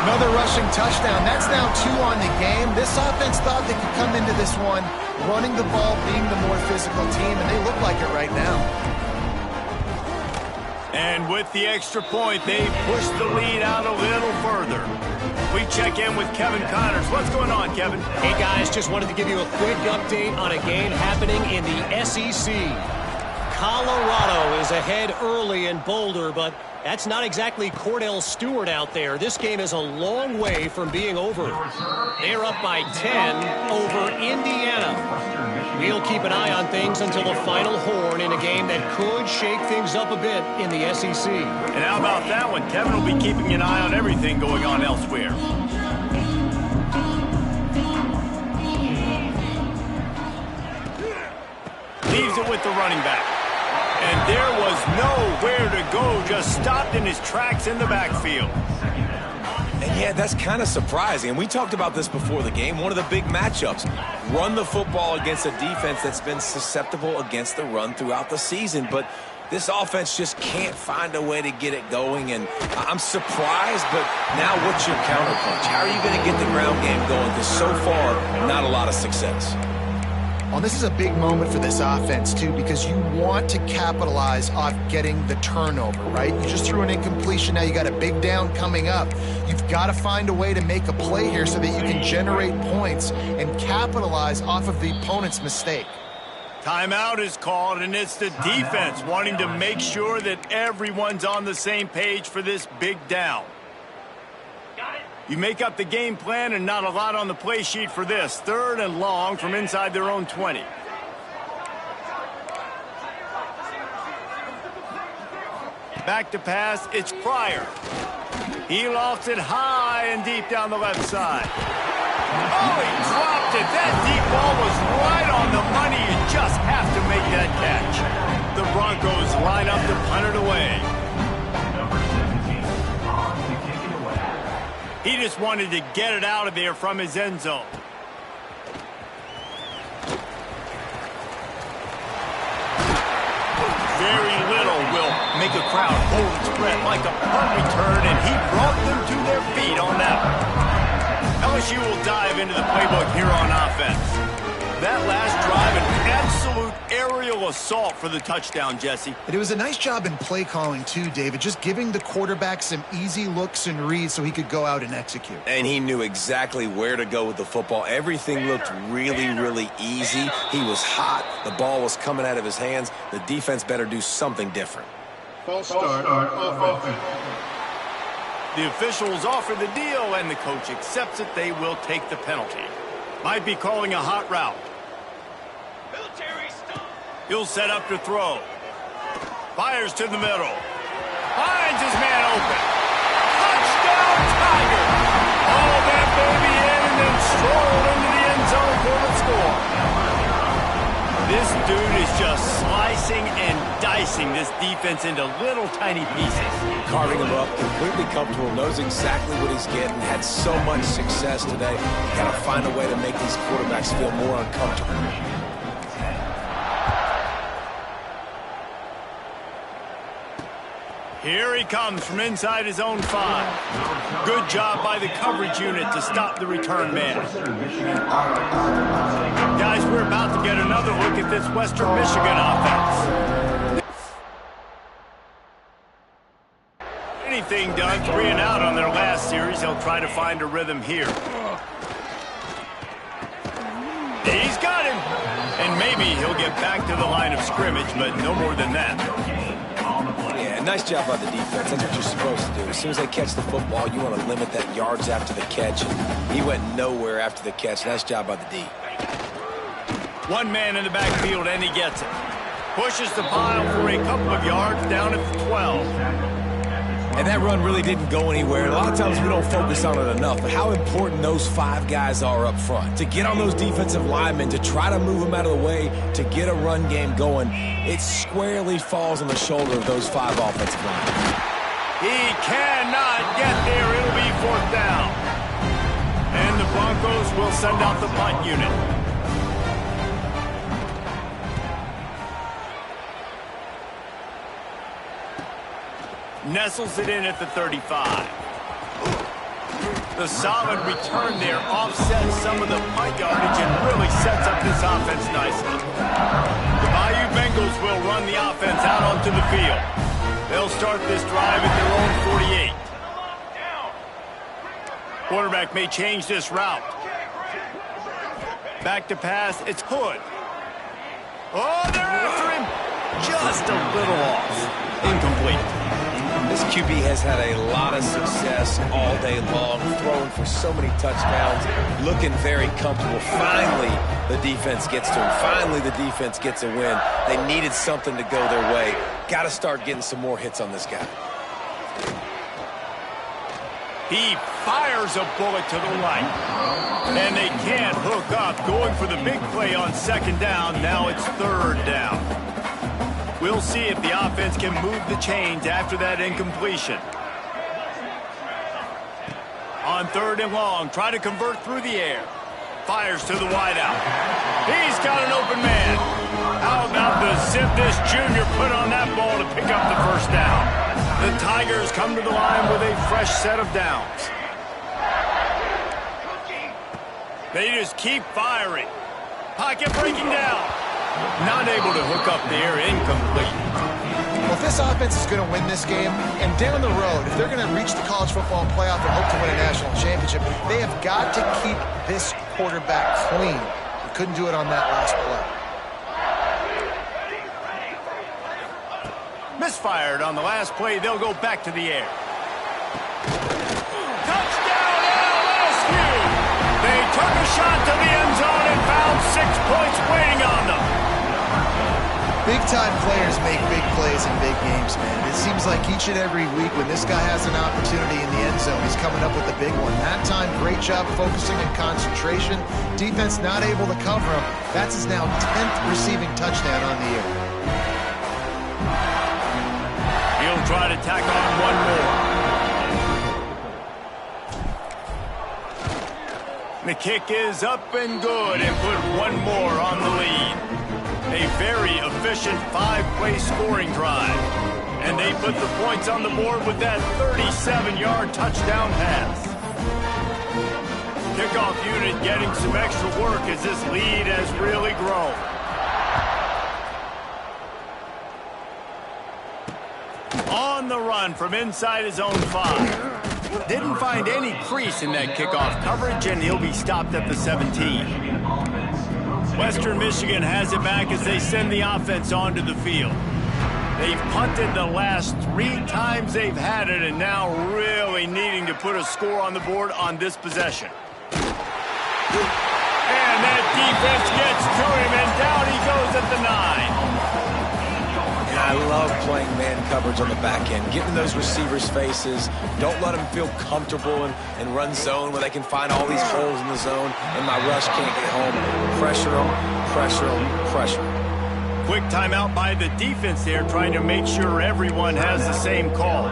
Another rushing touchdown. That's now 2 on the game. This offense thought they could come into this one running the ball, being the more physical team, and they look like it right now. And with the extra point, they push the lead out a little further. We check in with Kevin Connors. What's going on, Kevin? Hey, guys, just wanted to give you a quick update on a game happening in the SEC. Colorado is ahead early in Boulder, but that's not exactly Cordell Stewart out there. This game is a long way from being over. They're up by 10 over Indiana. We'll keep an eye on things until the final horn in a game that could shake things up a bit in the SEC. And how about that one? Kevin will be keeping an eye on everything going on elsewhere. Leaves it with the running back. And there was nowhere to go, just stopped in his tracks in the backfield. And yeah, that's kind of surprising. And we talked about this before the game. One of the big matchups. Run the football against a defense that's been susceptible against the run throughout the season. But this offense just can't find a way to get it going. And I'm surprised, but now what's your counterpunch? How are you going to get the ground game going? Because so far, not a lot of success. Well, this is a big moment for this offense, too, because you want to capitalize off getting the turnover, right? You just threw an incompletion. Now you got a big down coming up. You've got to find a way to make a play here so that you can generate points and capitalize off of the opponent's mistake. Timeout is called, and it's the defense wanting to make sure that everyone's on the same page for this big down. You make up the game plan and not a lot on the play sheet for this. 3rd and long from inside their own 20. Back to pass, it's Pryor. He lofts it high and deep down the left side. Oh, he dropped it. That deep ball was right on the money. You just have to make that catch. The Broncos line up to punt it away. He just wanted to get it out of there from his end zone. Very little will make a crowd hold its breath like a punt return, and he brought them to their feet on that one. LSU will dive into the playbook here on offense. That last drive, an absolute aerial assault for the touchdown, Jesse. It was a nice job in play calling, too, David, just giving the quarterback some easy looks and reads so he could go out and execute. And he knew exactly where to go with the football. Everything looked really, really easy. He was hot. The ball was coming out of his hands. The defense better do something different. False start on offense. The officials offer the deal, and the coach accepts it. They will take the penalty. Might be calling a hot route. He'll set up to throw. Fires to the middle. Finds his man open. Touchdown, Tiger! All that baby in and then stroll into the end zone for the score. This dude is just slicing and dicing this defense into little tiny pieces. Carving him up, completely comfortable, knows exactly what he's getting, had so much success today. Got to find a way to make these quarterbacks feel more uncomfortable. Here he comes from inside his own 5. Good job by the coverage unit to stop the return man. Guys, we're about to get another look at this Western Michigan offense. Anything done, 3 and out on their last series. He'll try to find a rhythm here. He's got him. And maybe he'll get back to the line of scrimmage, but no more than that. Yeah, nice job by the defense. That's what you're supposed to do. As soon as they catch the football, you want to limit that yards after the catch. And he went nowhere after the catch. Nice job by the D. One man in the backfield, and he gets it. Pushes the pile for a couple of yards down at the 12. And that run really didn't go anywhere. A lot of times we don't focus on it enough, but how important those 5 guys are up front. To get on those defensive linemen, to try to move them out of the way, to get a run game going, it squarely falls on the shoulder of those 5 offensive linemen. He cannot get there. It'll be 4th down. And the Broncos will send out the punt unit. Nestles it in at the 35. The solid return there offsets some of the punt yardage and really sets up this offense nicely. The Bayou Bengals will run the offense out onto the field. They'll start this drive at their own 48. Quarterback may change this route. Back to pass, it's Hood. Oh, they're after him. Just a little off. Incomplete. This QB has had a lot of success all day long, throwing for so many touchdowns, looking very comfortable. Finally, the defense gets to him. Finally, the defense gets a win. They needed something to go their way. Got to start getting some more hits on this guy. He fires a bullet to the right. And they can't hook up. Going for the big play on 2nd down. Now it's 3rd down. We'll see if the offense can move the chains after that incompletion. On 3rd and long, try to convert through the air. Fires to the wideout. He's got an open man. How about the zip this junior put on that ball to pick up the 1st down? The Tigers come to the line with a fresh set of downs. They just keep firing. Pocket breaking down. Not able to hook up there, incomplete. Well, if this offense is going to win this game, and down the road, if they're going to reach the college football playoff and hope to win a national championship, they have got to keep this quarterback clean. They couldn't do it on that last play. Misfired on the last play. They'll go back to the air. Touchdown, LSU! They took a shot to the end zone and found 6 points waiting on them. Big-time players make big plays in big games, man. It seems like each and every week when this guy has an opportunity in the end zone, he's coming up with a big one. That time, great job focusing and concentration. Defense not able to cover him. That's his now 10th receiving touchdown on the year. He'll try to tack on one more. The kick is up and good and put one more on the lead. A very efficient 5-play scoring drive. And they put the points on the board with that 37-yard touchdown pass. Kickoff unit getting some extra work as this lead has really grown. On the run from inside his own 5. Didn't find any crease in that kickoff coverage, and he'll be stopped at the 17. Western Michigan has it back as they send the offense onto the field. They've punted the last 3 times they've had it, and now really needing to put a score on the board on this possession. And that defense gets to him, and down he goes at the 9. And I love playing man coverage on the back end, getting those receivers' faces. Don't let them feel comfortable and run zone where they can find all these holes in the zone, and my rush can't get home. Pressure them, pressure them, pressure them. Quick timeout by the defense there, trying to make sure everyone has the same call.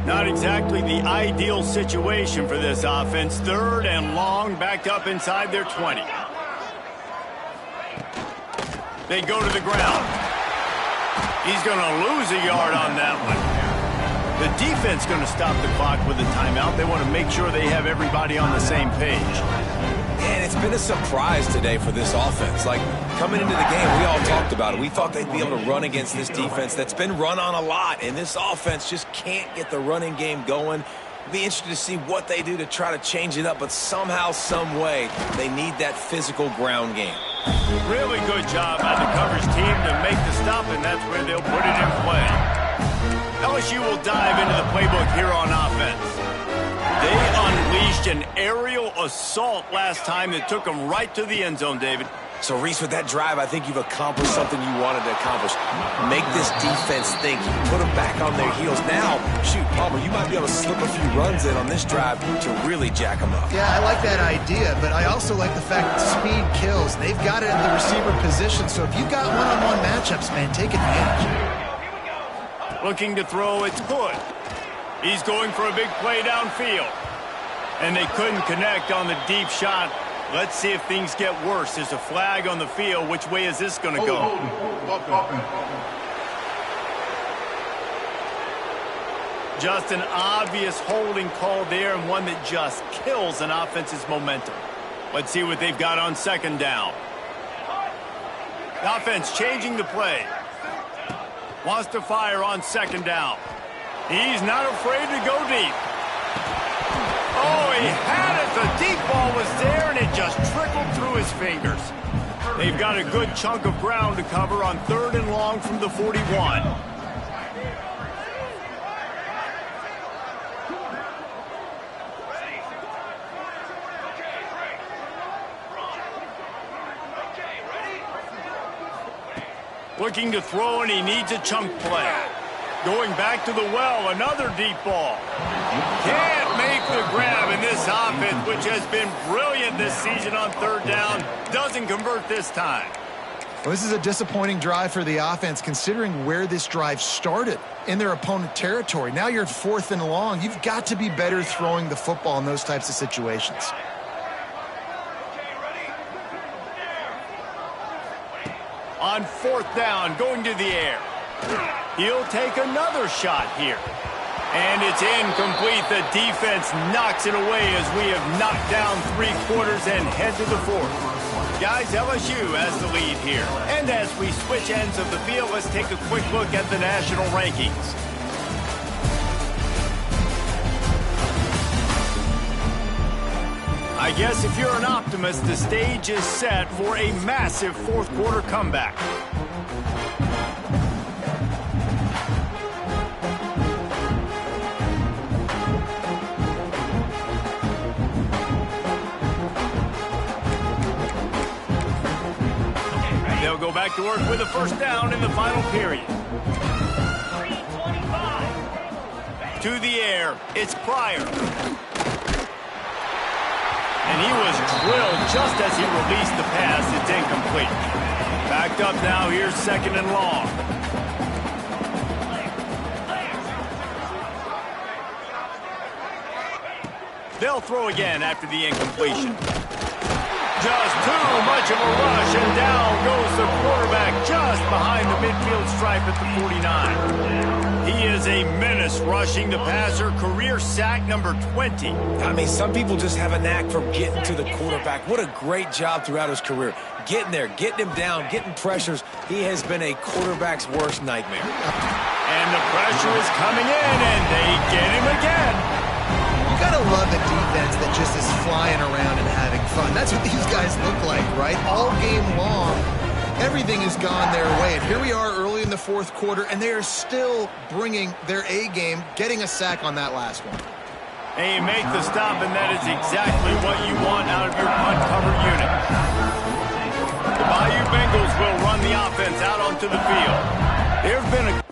Not exactly the ideal situation for this offense. 3rd and long, backed up inside their 20. They go to the ground. He's going to lose a yard on that one. The defense going to stop the clock with a timeout. They want to make sure they have everybody on the same page. And it's been a surprise today for this offense. Like, coming into the game, we all talked about it. We thought they'd be able to run against this defense that's been run on a lot, and this offense just can't get the running game going. It'll be interesting to see what they do to try to change it up, but somehow, some way, they need that physical ground game. Really good job by the coverage team to make the stop, and that's where they'll put it in play. LSU will dive into the playbook here on offense. They unleashed an aerial assault last time that took them right to the end zone, David. So, Reese, with that drive, I think you've accomplished something you wanted to accomplish. Make this defense think. Put them back on their heels. Now, shoot, Palmer, you might be able to slip a few runs in on this drive to really jack them up. Yeah, I like that idea, but I also like the fact that speed kills. They've got it in the receiver position, so if you've got one-on-one matchups, man, take advantage. Looking to throw, it's Hood. He's going for a big play downfield. And they couldn't connect on the deep shot. Let's see if things get worse. There's a flag on the field. Which way is this going to go? Just an obvious holding call there, and one that just kills an offense's momentum. Let's see what they've got on second down. The offense changing the play. Wants to fire on second down. He's not afraid to go deep. Oh, he had it. The deep ball was there, and it just trickled through his fingers. They've got a good chunk of ground to cover on 3rd and long from the 41. Looking to throw, and he needs a chunk play. Going back to the well, another deep ball. Can't make the grab in this offense, which has been brilliant this season on 3rd down. Doesn't convert this time. Well, this is a disappointing drive for the offense, considering where this drive started in their opponent territory. Now you're at 4th and long. You've got to be better throwing the football in those types of situations. On 4th down, going to the air. He'll take another shot here. And it's incomplete. The defense knocks it away as we have knocked down 3 quarters and head to the 4th. Guys, LSU has the lead here. And as we switch ends of the field, let's take a quick look at the national rankings. I guess if you're an optimist, the stage is set for a massive 4th quarter comeback. They'll go back to work with a 1st down in the final period. To the air, it's Pryor. And he was drilled just as he released the pass. It's incomplete. Backed up now. Here's 2nd and long. They'll throw again after the incompletion. Just too much of a rush, and down goes the quarterback just behind the midfield stripe at the 49. He is a menace rushing the passer, career sack number 20. I mean, some people just have a knack for getting to the quarterback. What a great job throughout his career. Getting there, getting him down, getting pressures. He has been a quarterback's worst nightmare. And the pressure is coming in, and they get him again. You gotta love a defense that just is flying around and having fun. That's what these guys look like, right? All game long, everything has gone their way. And here we are early in the 4th quarter, and they are still bringing their A game, getting a sack on that last one. And you make the stop, and that is exactly what you want out of your punt cover unit. The Bayou Bengals will run the offense out onto the field. There have been a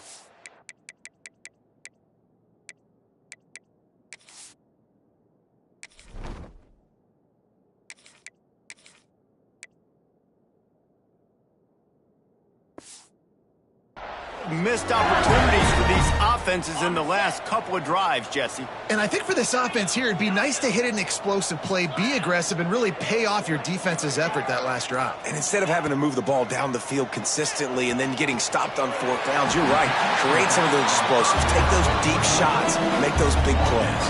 missed opportunities for these offenses in the last couple of drives, Jesse. And I think for this offense here, it'd be nice to hit an explosive play, be aggressive, and really pay off your defense's effort that last drive. And instead of having to move the ball down the field consistently and then getting stopped on fourth downs, you're right. Create some of those explosives. Take those deep shots. Make those big plays.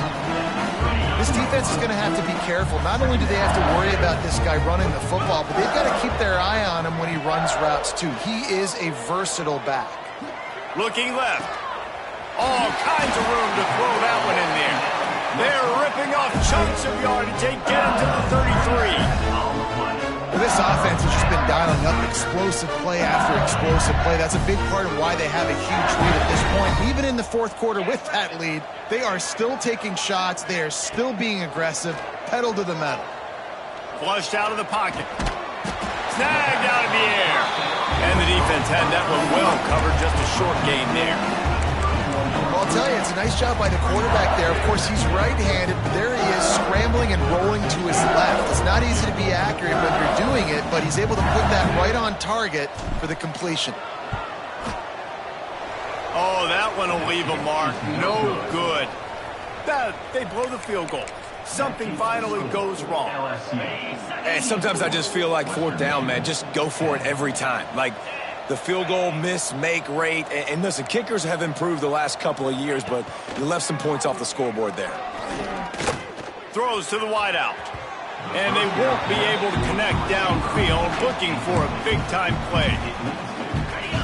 This defense is going to have to be careful. Not only do they have to worry about this guy running the football, but they've got to keep their eye on him when he runs routes, too. He is a versatile back. Looking left. All kinds of room to throw that one in there. They're ripping off chunks of yardage. They get him to the 33. This offense has just been dialing up explosive play after explosive play. That's a big part of why they have a huge lead at this point. Even in the fourth quarter with that lead, they are still taking shots. They are still being aggressive. Pedal to the metal. Flushed out of the pocket. Snagged out of the air. And the defense had that one well covered. Just a short gain there. Well, I'll tell you, it's a nice job by the quarterback there. Of course, he's right-handed. There he is, scrambling and rolling to his left. It's not easy to be accurate when you're doing it, but he's able to put that right on target for the completion. Oh, that one will leave a mark. No good. They blow the field goal. Something finally goes wrong. And sometimes I just feel like fourth down, man, just go for it every time. Like the field goal miss-make rate. And listen, kickers have improved the last couple of years, but you left some points off the scoreboard there. Throws to the wideout. And they won't be able to connect downfield, looking for a big-time play.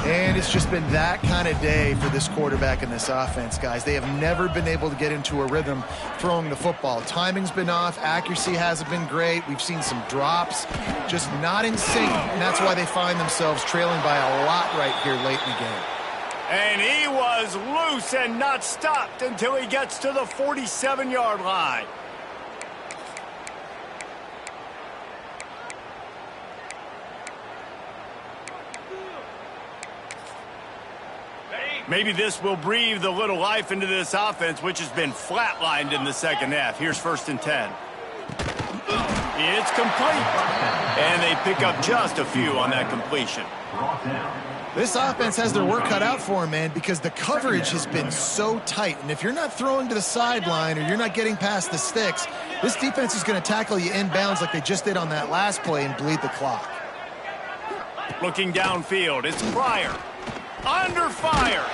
And it's just been that kind of day for this quarterback and this offense, guys. They have never been able to get into a rhythm throwing the football. Timing's been off. Accuracy hasn't been great. We've seen some drops, just not in sync. And that's why they find themselves trailing by a lot right here late in the game. And he was loose and not stopped until he gets to the 47-yard line. Maybe this will breathe a little life into this offense, which has been flatlined in the second half. Here's 1st and 10. It's complete. And they pick up just a few on that completion. This offense has their work cut out for them, man, because the coverage has been so tight. And if you're not throwing to the sideline or you're not getting past the sticks, this defense is going to tackle you inbounds like they just did on that last play and bleed the clock. Looking downfield, it's Pryor. Under fire.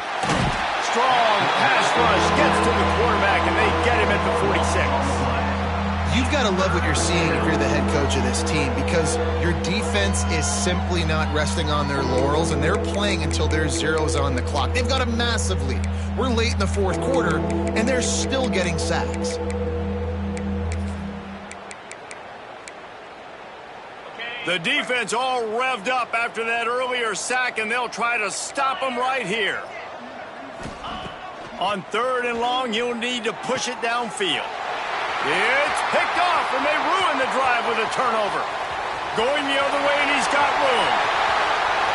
Strong pass rush gets to the quarterback, and they get him at the 46. You've got to love what you're seeing if you're the head coach of this team, because your defense is simply not resting on their laurels, and they're playing until there's zeros on the clock. They've got a massive lead. We're late in the fourth quarter, and they're still getting sacks. The defense all revved up after that earlier sack, and they'll try to stop them right here. On 3rd and long, he'll need to push it downfield. It's picked off, and they ruin the drive with a turnover. Going the other way, and he's got room.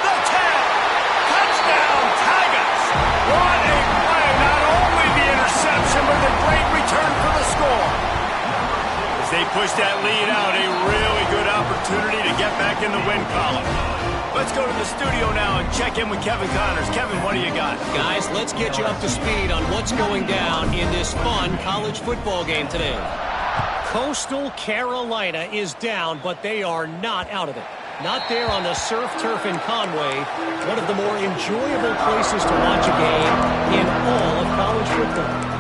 The 10. Touchdown, Tigers. What a play. Not only the interception, but the great return for the score. As they push that lead out, a really good opportunity to get back in the win column. Let's go to the studio now and check in with Kevin Connors. Kevin, what do you got? Guys, let's get you up to speed on what's going down in this fun college football game today. Coastal Carolina is down, but they are not out of it. Not there on the surf turf in Conway, one of the more enjoyable places to watch a game in all of college football.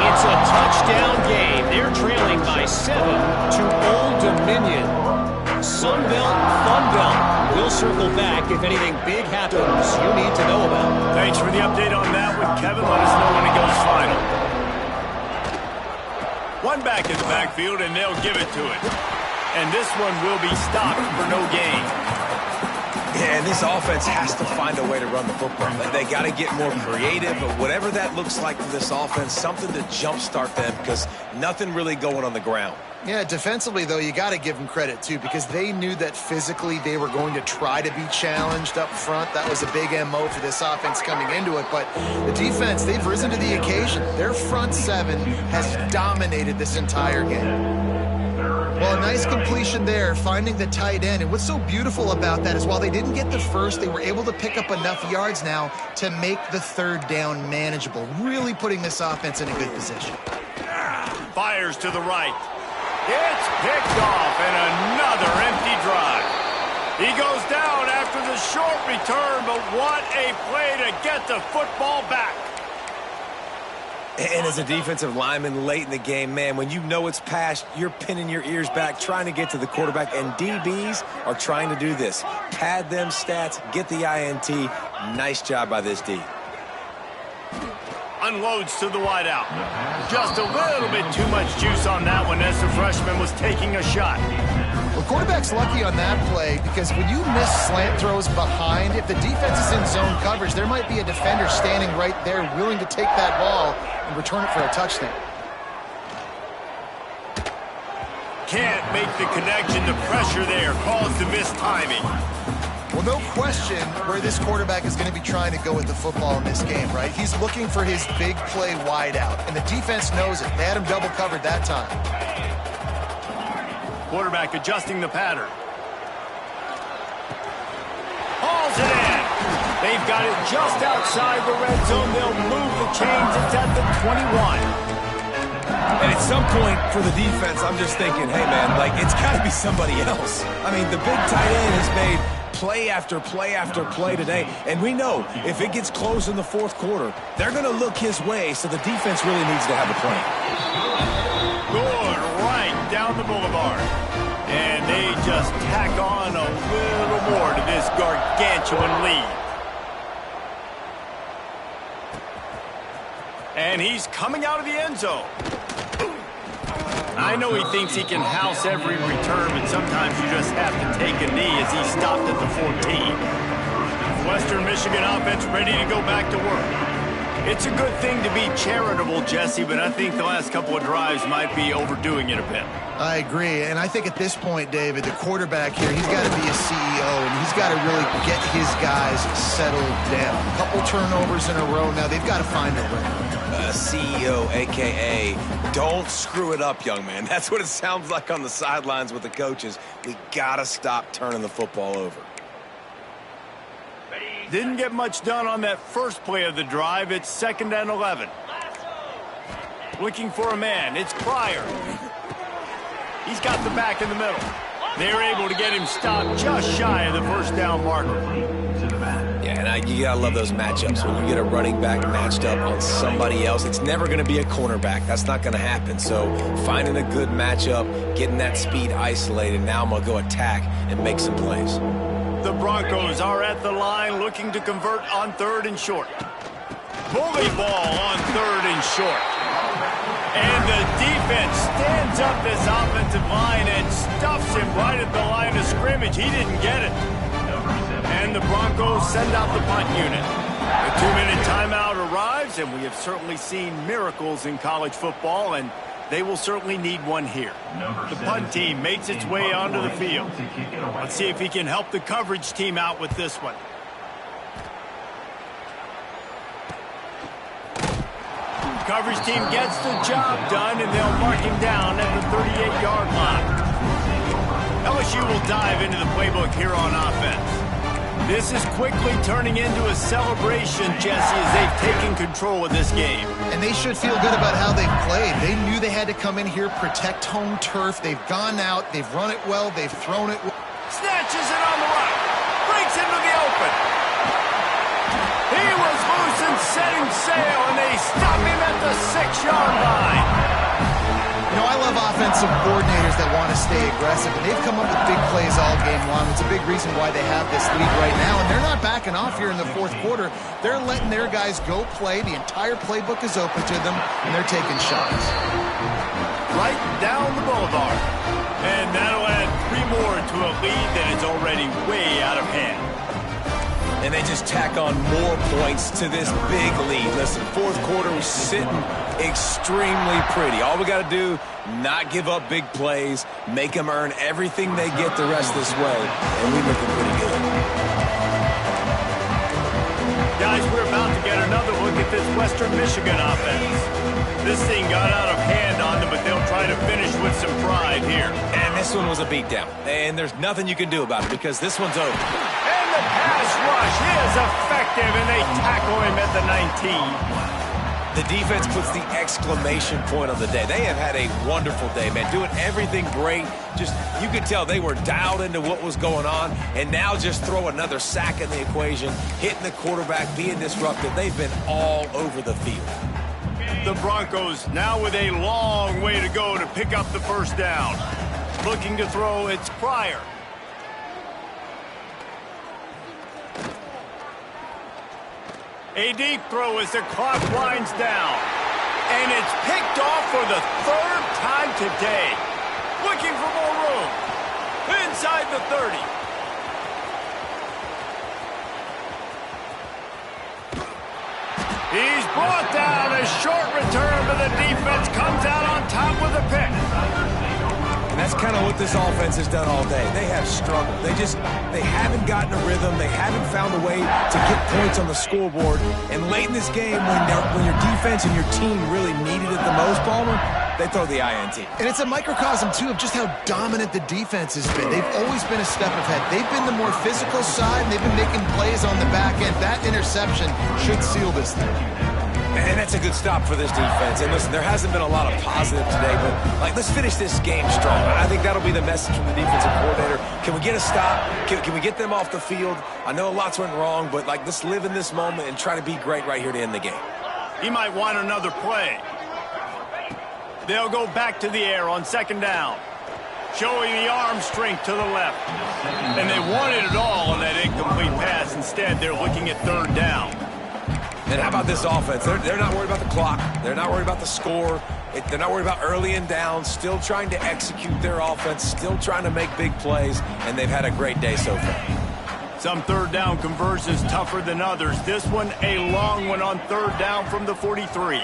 It's a touchdown game. They're trailing by 7 to Old Dominion. Sunbelt, Funbelt. We'll circle back if anything big happens you need to know about. Thanks for the update on that one, Kevin. Let us know when it goes final. One back in the backfield, and they'll give it to it. And this one will be stopped for no gain. Yeah, and this offense has to find a way to run the football. They got to get more creative, but whatever that looks like for this offense, something to jumpstart them, because nothing really going on the ground. Yeah, defensively, though, you got to give them credit, too, because they knew that physically they were going to try to be challenged up front. That was a big MO for this offense coming into it. But the defense, they've risen to the occasion. Their front seven has dominated this entire game. Well, a nice completion there, finding the tight end. And what's so beautiful about that is while they didn't get the first, they were able to pick up enough yards now to make the third down manageable, really putting this offense in a good position. Fires to the right. It's picked off, and another empty drive. He goes down after the short return, but what a play to get the football back. And as a defensive lineman late in the game, man, when you know it's past, you're pinning your ears back, trying to get to the quarterback, and DBs are trying to do this. Pad them stats, get the INT. Nice job by this D. Unloads to the wideout. Just a little bit too much juice on that one as the freshman was taking a shot. Well, quarterback's lucky on that play because when you miss slant throws behind, if the defense is in zone coverage, there might be a defender standing right there willing to take that ball and return it for a touchdown. Can't make the connection. The pressure there caused the missed timing. Well, no question where this quarterback is going to be trying to go with the football in this game, right? He's looking for his big play wide out, and the defense knows it. They had him double covered that time. Quarterback adjusting the pattern. Hauls it in. They've got it just outside the red zone. They'll move the chains. It's at the 21. And at some point for the defense, I'm just thinking, hey, man, like, it's got to be somebody else. I mean, the big tight end has made play after play after play today. And we know if it gets close in the fourth quarter, they're going to look his way, so the defense really needs to have a plan. Good, right down the boulevard. And they just tack on a little more to this gargantuan lead. And he's coming out of the end zone. I know he thinks he can house every return, but sometimes you just have to take a knee as he stopped at the 14. Western Michigan offense ready to go back to work. It's a good thing to be charitable, Jesse, but I think the last couple of drives might be overdoing it a bit. I agree, and I think at this point, David, the quarterback here, he's got to be a CEO, and he's got to really get his guys settled down. A couple turnovers in a row now. They've got to find a rhythm. CEO, a.k.a. don't screw it up, young man. That's what it sounds like on the sidelines with the coaches. We got to stop turning the football over. Didn't get much done on that first play of the drive. It's 2nd and 11. Looking for a man. It's Pryor. He's got the back in the middle. They're able to get him stopped just shy of the first down marker. Yeah, and you gotta love those matchups. When you get a running back matched up on somebody else, it's never gonna be a cornerback. That's not gonna happen. So finding a good matchup, getting that speed isolated, now I'm gonna go attack and make some plays. The Broncos are at the line looking to convert on 3rd and short. Bully ball on 3rd and short. And the defense stands up this offensive line and stuffs him right at the line of scrimmage. He didn't get it. And the Broncos send out the punt unit. The 2-minute timeout arrives, and we have certainly seen miracles in college football, and they will certainly need one here. The punt team makes its way onto the field. Let's see if he can help the coverage team out with this one. Coverage team gets the job done, and they'll mark him down at the 38-yard line. LSU will dive into the playbook here on offense. This is quickly turning into a celebration, Jesse, as they've taken control of this game. And they should feel good about how they've played. They knew they had to come in here, protect home turf. They've gone out, they've run it well, they've thrown it well. Snatches it on the right. Breaks into the open. He was loose and setting sail, and they stop him at the 6-yard line. You know, I love offensive coordinators that want to stay aggressive, and they've come up with big plays all game long. It's a big reason why they have this lead right now, and they're not backing off here in the fourth quarter. They're letting their guys go play. The entire playbook is open to them, and they're taking shots. Right down the boulevard. And that'll add 3 more to a lead that is already way out of hand. And they just tack on more points to this big lead. Listen, fourth quarter was sitting extremely pretty. All we got to do, not give up big plays, make them earn everything they get the rest this way, and we're looking pretty good. Guys, we're about to get another look at this Western Michigan offense. This thing got out of hand on them, but they'll try to finish with some pride here. And this one was a beatdown. And there's nothing you can do about it because this one's over. And the pass rush is effective, and they tackle him at the 19. The defense puts the exclamation point on the day. They have had a wonderful day, man. Doing everything great. Just, you could tell they were dialed into what was going on. And now just throw another sack in the equation, hitting the quarterback, being disruptive. They've been all over the field. The Broncos now with a long way to go to pick up the first down. Looking to throw, it's Pryor. A deep throw as the clock winds down. And it's picked off for the third time today. Looking for more room. Inside the 30. He's brought down. A short return, but the defense comes out on top with a pick. And that's kind of what this offense has done all day. They have struggled. They haven't gotten a rhythm. They haven't found a way to get points on the scoreboard. And late in this game, when your defense and your team really needed it the most, Palmer, they throw the INT. And it's a microcosm, too, of just how dominant the defense has been. They've always been a step ahead. They've been the more physical side, and they've been making plays on the back end. That interception should seal this thing. And that's a good stop for this defense. And listen, there hasn't been a lot of positive today, but let's finish this game strong. I think that'll be the message from the defensive coordinator. Can we get a stop? Can we get them off the field? I know lots went wrong, but let's live in this moment and try to be great right here to end the game. He might want another play. They'll go back to the air on second down. Showing the arm strength to the left. And they wanted it all on that incomplete pass. Instead, they're looking at third down. And how about this offense? They're not worried about the clock. They're not worried about the score. They're not worried about early and down. Still trying to execute their offense. Still trying to make big plays. And they've had a great day so far. Some third down conversions tougher than others. This one, a long one on third down from the 43.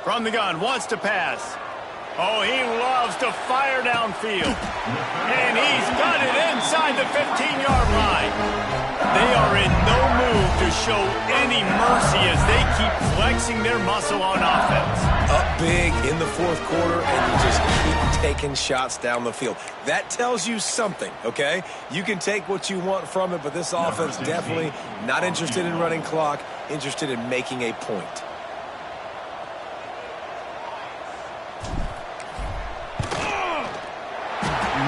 From the gun, wants to pass. Oh, he loves to fire downfield. And he's got it inside the 15-yard line. They are in no mood to show any mercy as they keep flexing their muscle on offense. Up big in the fourth quarter, and you just keep taking shots down the field. That tells you something, okay? You can take what you want from it, but this offense definitely not interested in running clock, interested in making a point.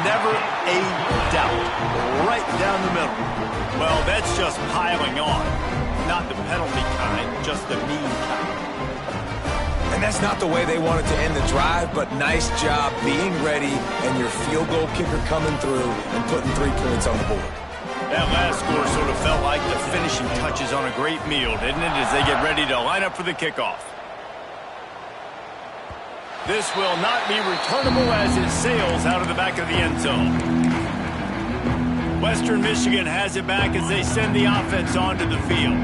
Never a doubt. Right down the middle. Well, that's just piling on. Not the penalty kind, just the mean kind. And that's not the way they wanted to end the drive, but nice job being ready and your field goal kicker coming through and putting 3 points on the board. That last score sort of felt like the finishing touches on a great meal, didn't it, as they get ready to line up for the kickoff. This will not be returnable as it sails out of the back of the end zone. Western Michigan has it back as they send the offense onto the field.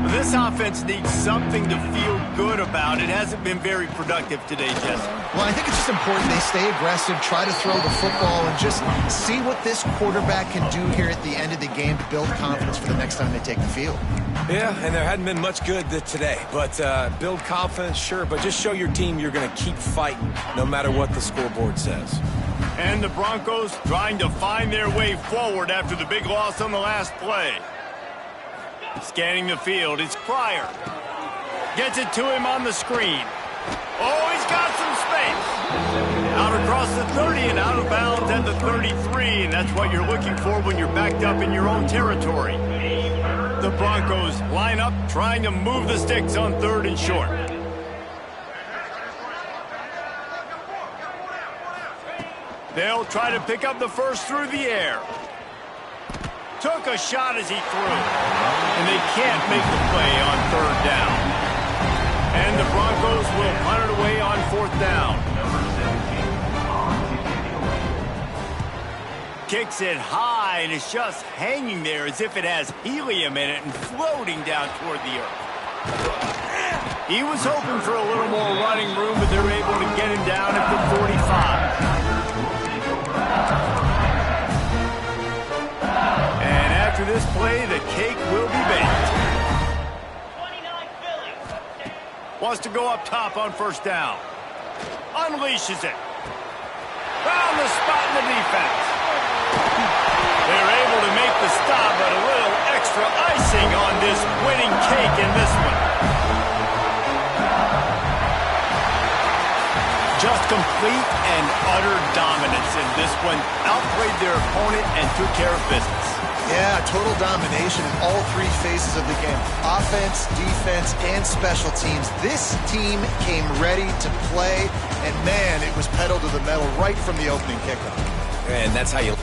This offense needs something to feel good about. It hasn't been very productive today, Jesse. Well, I think it's just important they stay aggressive, try to throw the football, and just see what this quarterback can do here at the end of the game to build confidence for the next time they take the field. Yeah, and there hadn't been much good today, but build confidence, sure, but just show your team you're going to keep fighting no matter what the scoreboard says. And the Broncos trying to find their way forward after the big loss on the last play. Scanning the field, it's Pryor. Gets it to him on the screen. Oh, he's got some space. Out across the 30 and out of bounds at the 33, and that's what you're looking for when you're backed up in your own territory. The Broncos line up, trying to move the sticks on third and short. They'll try to pick up the first through the air. Took a shot as he threw. And they can't make the play on third down. And the Broncos will punt it away on fourth down. Kicks it high, and it's just hanging there as if it has helium in it and floating down toward the earth. He was hoping for a little more running room, but they're able to get him down at the 45. After this play, the cake will be baked. Wants to go up top on first down. Unleashes it. Found the spot in the defense. They're able to make the stop, but a little extra icing on this winning cake in this one. Just complete and utter dominance in this one. Outplayed their opponent and took care of business. Yeah, total domination in all three phases of the game. Offense, defense, and special teams. This team came ready to play, and man, it was pedal to the metal right from the opening kickoff. And that's how you...